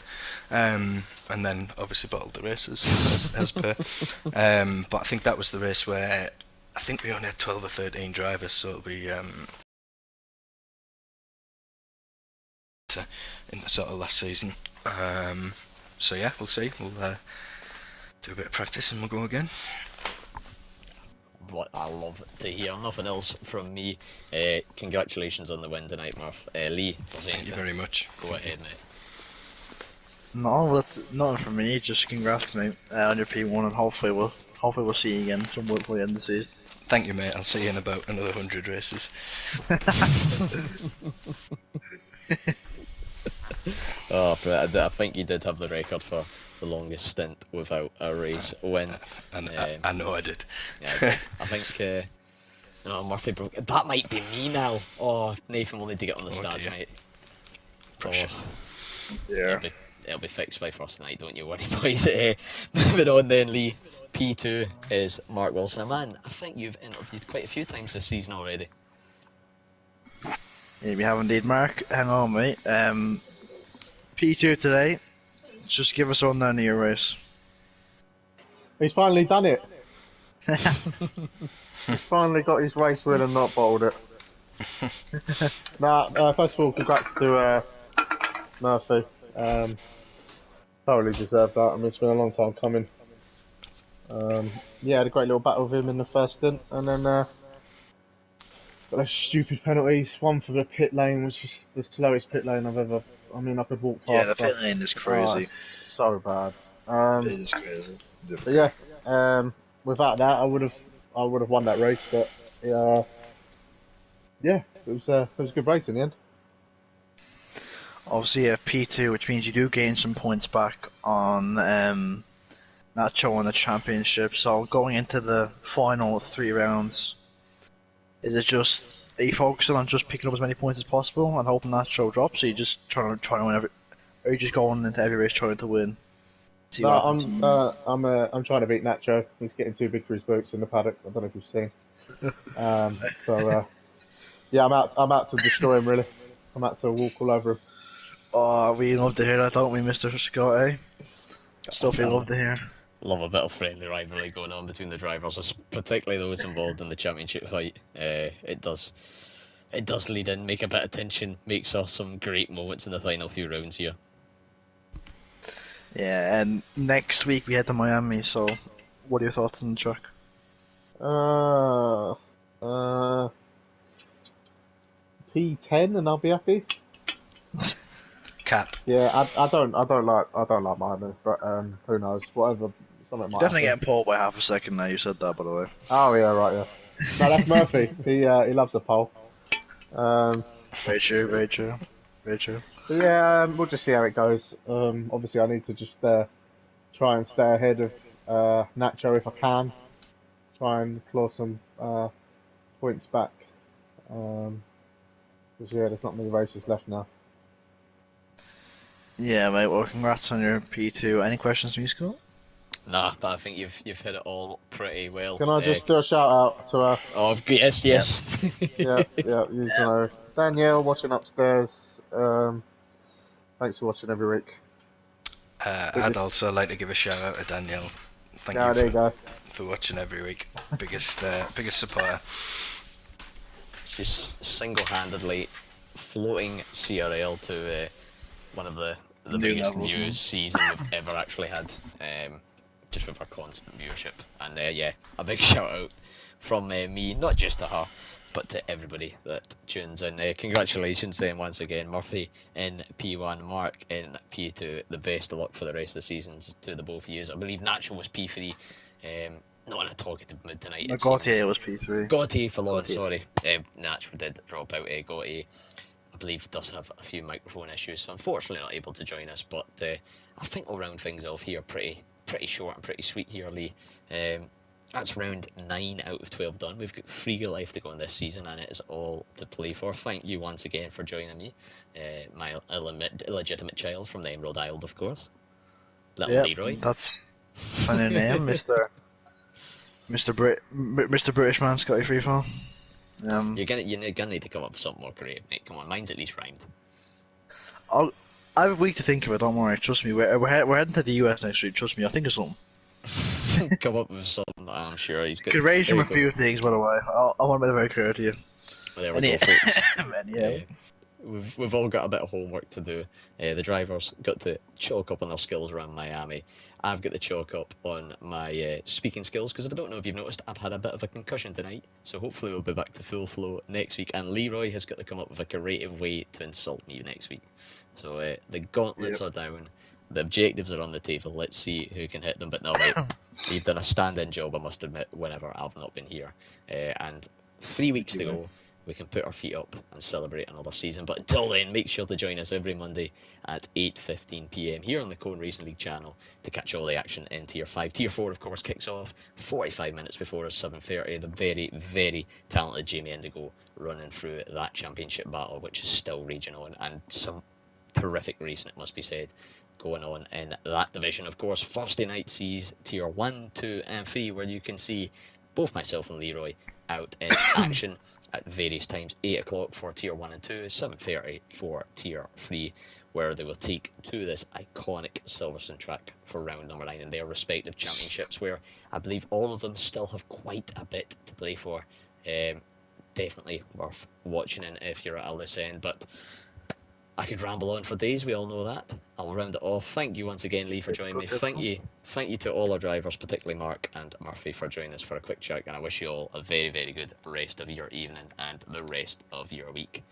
and then obviously bottled the races as per. But I think that was the race where I think we only had 12 or 13 drivers, so it'll be in the sort of last season. So yeah, we'll see. We'll do a bit of practice and we'll go again. What I love to hear. Nothing else from me. Congratulations on the win tonight, Murph. Lee, thank you very much. Go ahead, mate. No, that's nothing from me. Just congrats, mate, on your P1, and hopefully we'll see you again somewhere before the end of the season. Thank you, mate. I'll see you in about another 100 races. Oh, but I think you did have the record for the longest stint without a race win. I know I did. Yeah, I think Murphy broke. That might be me now. Oh, Nathan will need to get on the stats, dear. mate. Pressure. Yeah. It'll be fixed by first night, don't you worry, boys. Moving on then, Lee. P2 is Mark Wilson. Man, I think you've interviewed quite a few times this season already. Yeah, we have indeed, Mark. Hang on, mate. P2 today. Just give us on down to your race. He's finally done it. He's finally got his race win and not bottled it. First of all, congrats to Murphy. Thoroughly deserved that. I mean, it's been a long time coming. Yeah, had a great little battle with him in the first stint, and then got those stupid penalties. One for the pit lane, which is the slowest pit lane I've ever. I mean, I could walk faster. Yeah, the pit lane is crazy. So bad. It is crazy. But yeah, without that, I would have won that race. But yeah, it was a good race in the end. Obviously, a P2, which means you do gain some points back on that show on the championship. So going into the final 3 rounds, are you focusing on just picking up as many points as possible and hoping that show drops? Or are you just trying to win every? Or are you just going into every race trying to win? I'm trying to beat Nacho. He's getting too big for his boots in the paddock. I don't know if you've seen. Yeah, I'm out to destroy him. Really, I'm out to walk all over him. Oh, we love to hear that, don't we, Mr. Scott? Eh? Stuff we love to hear. Love a bit of friendly rivalry going on between the drivers, particularly those involved in the championship fight. It does lead in, make a bit of tension, makes us some great moments in the final few rounds here. Yeah, and next week we head to Miami, so what are your thoughts on the track? P10 and I'll be happy. Cap. Yeah, I don't like Miami, but who knows? Whatever, something might Definitely happen. getting pulled by half a second now. You said that, by the way. Oh yeah, right, yeah. No, that's Murphy. He loves a pole. Very true, very true, very true. But yeah, we'll just see how it goes. Obviously, I need to just try try and stay ahead of Nacho if I can. Try and claw some points back. Because yeah, there's not many races left now. Yeah, mate. Well, congrats on your P2. Any questions from you, Scott? Nah, but I think you've hit it all pretty well. Can I just do a shout out to Oh, yes. yeah, you know, Danielle watching upstairs. Thanks for watching every week. I'd also like to give a shout out to Danielle. Thank There you go. for watching every week. Biggest supporter. She's single-handedly floating CRL to one of the biggest season we've ever actually had. Just with our constant viewership. And yeah, a big shout out from me, not just to her, but to everybody that tunes in. Congratulations then once again, Murphy in P1, Mark in P2. The best of luck for the rest of the seasons to the both of you. I believe Natural was P3. Not in a talkative mood tonight. Gautier was P3. Gautier for Lord, sorry. Natural did drop out. Gautier, I believe, does have a few microphone issues, so unfortunately not able to join us. But I think we'll round things off here pretty short and pretty sweet here, Lee. That's round 9 out of 12 done. We've got 3 life to go in this season, and it is all to play for. Thank you once again for joining me, my illegitimate child from the Emerald Isle, of course. Little Leroy. That's a new name, Mr. British man, Scotty Freefall. You're gonna need to come up with something more creative, mate. Come on, mine's at least rhymed. I have a week to think of it. Don't worry, trust me. We're heading to the US next week. Trust me, I think of something. Come up with something that I'm sure he's good. Could range from a few things, by the way. I want to be very clear to you. Well, there we go, folks. Man, yeah. We've all got a bit of homework to do. The drivers got to chalk up on their skills around Miami. I've got to chalk up on my speaking skills, because I don't know if you've noticed, I've had a bit of a concussion tonight, so hopefully we'll be back to full flow next week. And Leroy has got to come up with a creative way to insult me next week. So the gauntlets are down, the objectives are on the table. Let's see who can hit them. But no, mate, you've done a stand-in job, I must admit, whenever I've not been here. And 3 weeks to go. We can put our feet up and celebrate another season. But until then, make sure to join us every Monday at 8:15 PM here on the Cone Racing League channel to catch all the action in Tier 5. Tier 4, of course, kicks off 45 minutes before us, 7:30. The very, very talented Jamie Indigo running through that championship battle, which is still raging on, and some terrific racing, it must be said, going on in that division. Of course, Thursday night sees Tier 1, 2 and 3, where you can see both myself and Leroy out in action at various times. 8 o'clock for Tier 1 and 2, 7:30 for Tier 3, where they will take to this iconic Silverstone track for round number 9 in their respective championships, where I believe all of them still have quite a bit to play for. Definitely worth watching in if you're at a loose end, but I could ramble on for days, we all know that. I'll round it off. Thank you once again, Lee, for joining me. Thank you to all our drivers, particularly Mark and Murphy, for joining us for a quick chat, and I wish you all a very, very good rest of your evening and the rest of your week.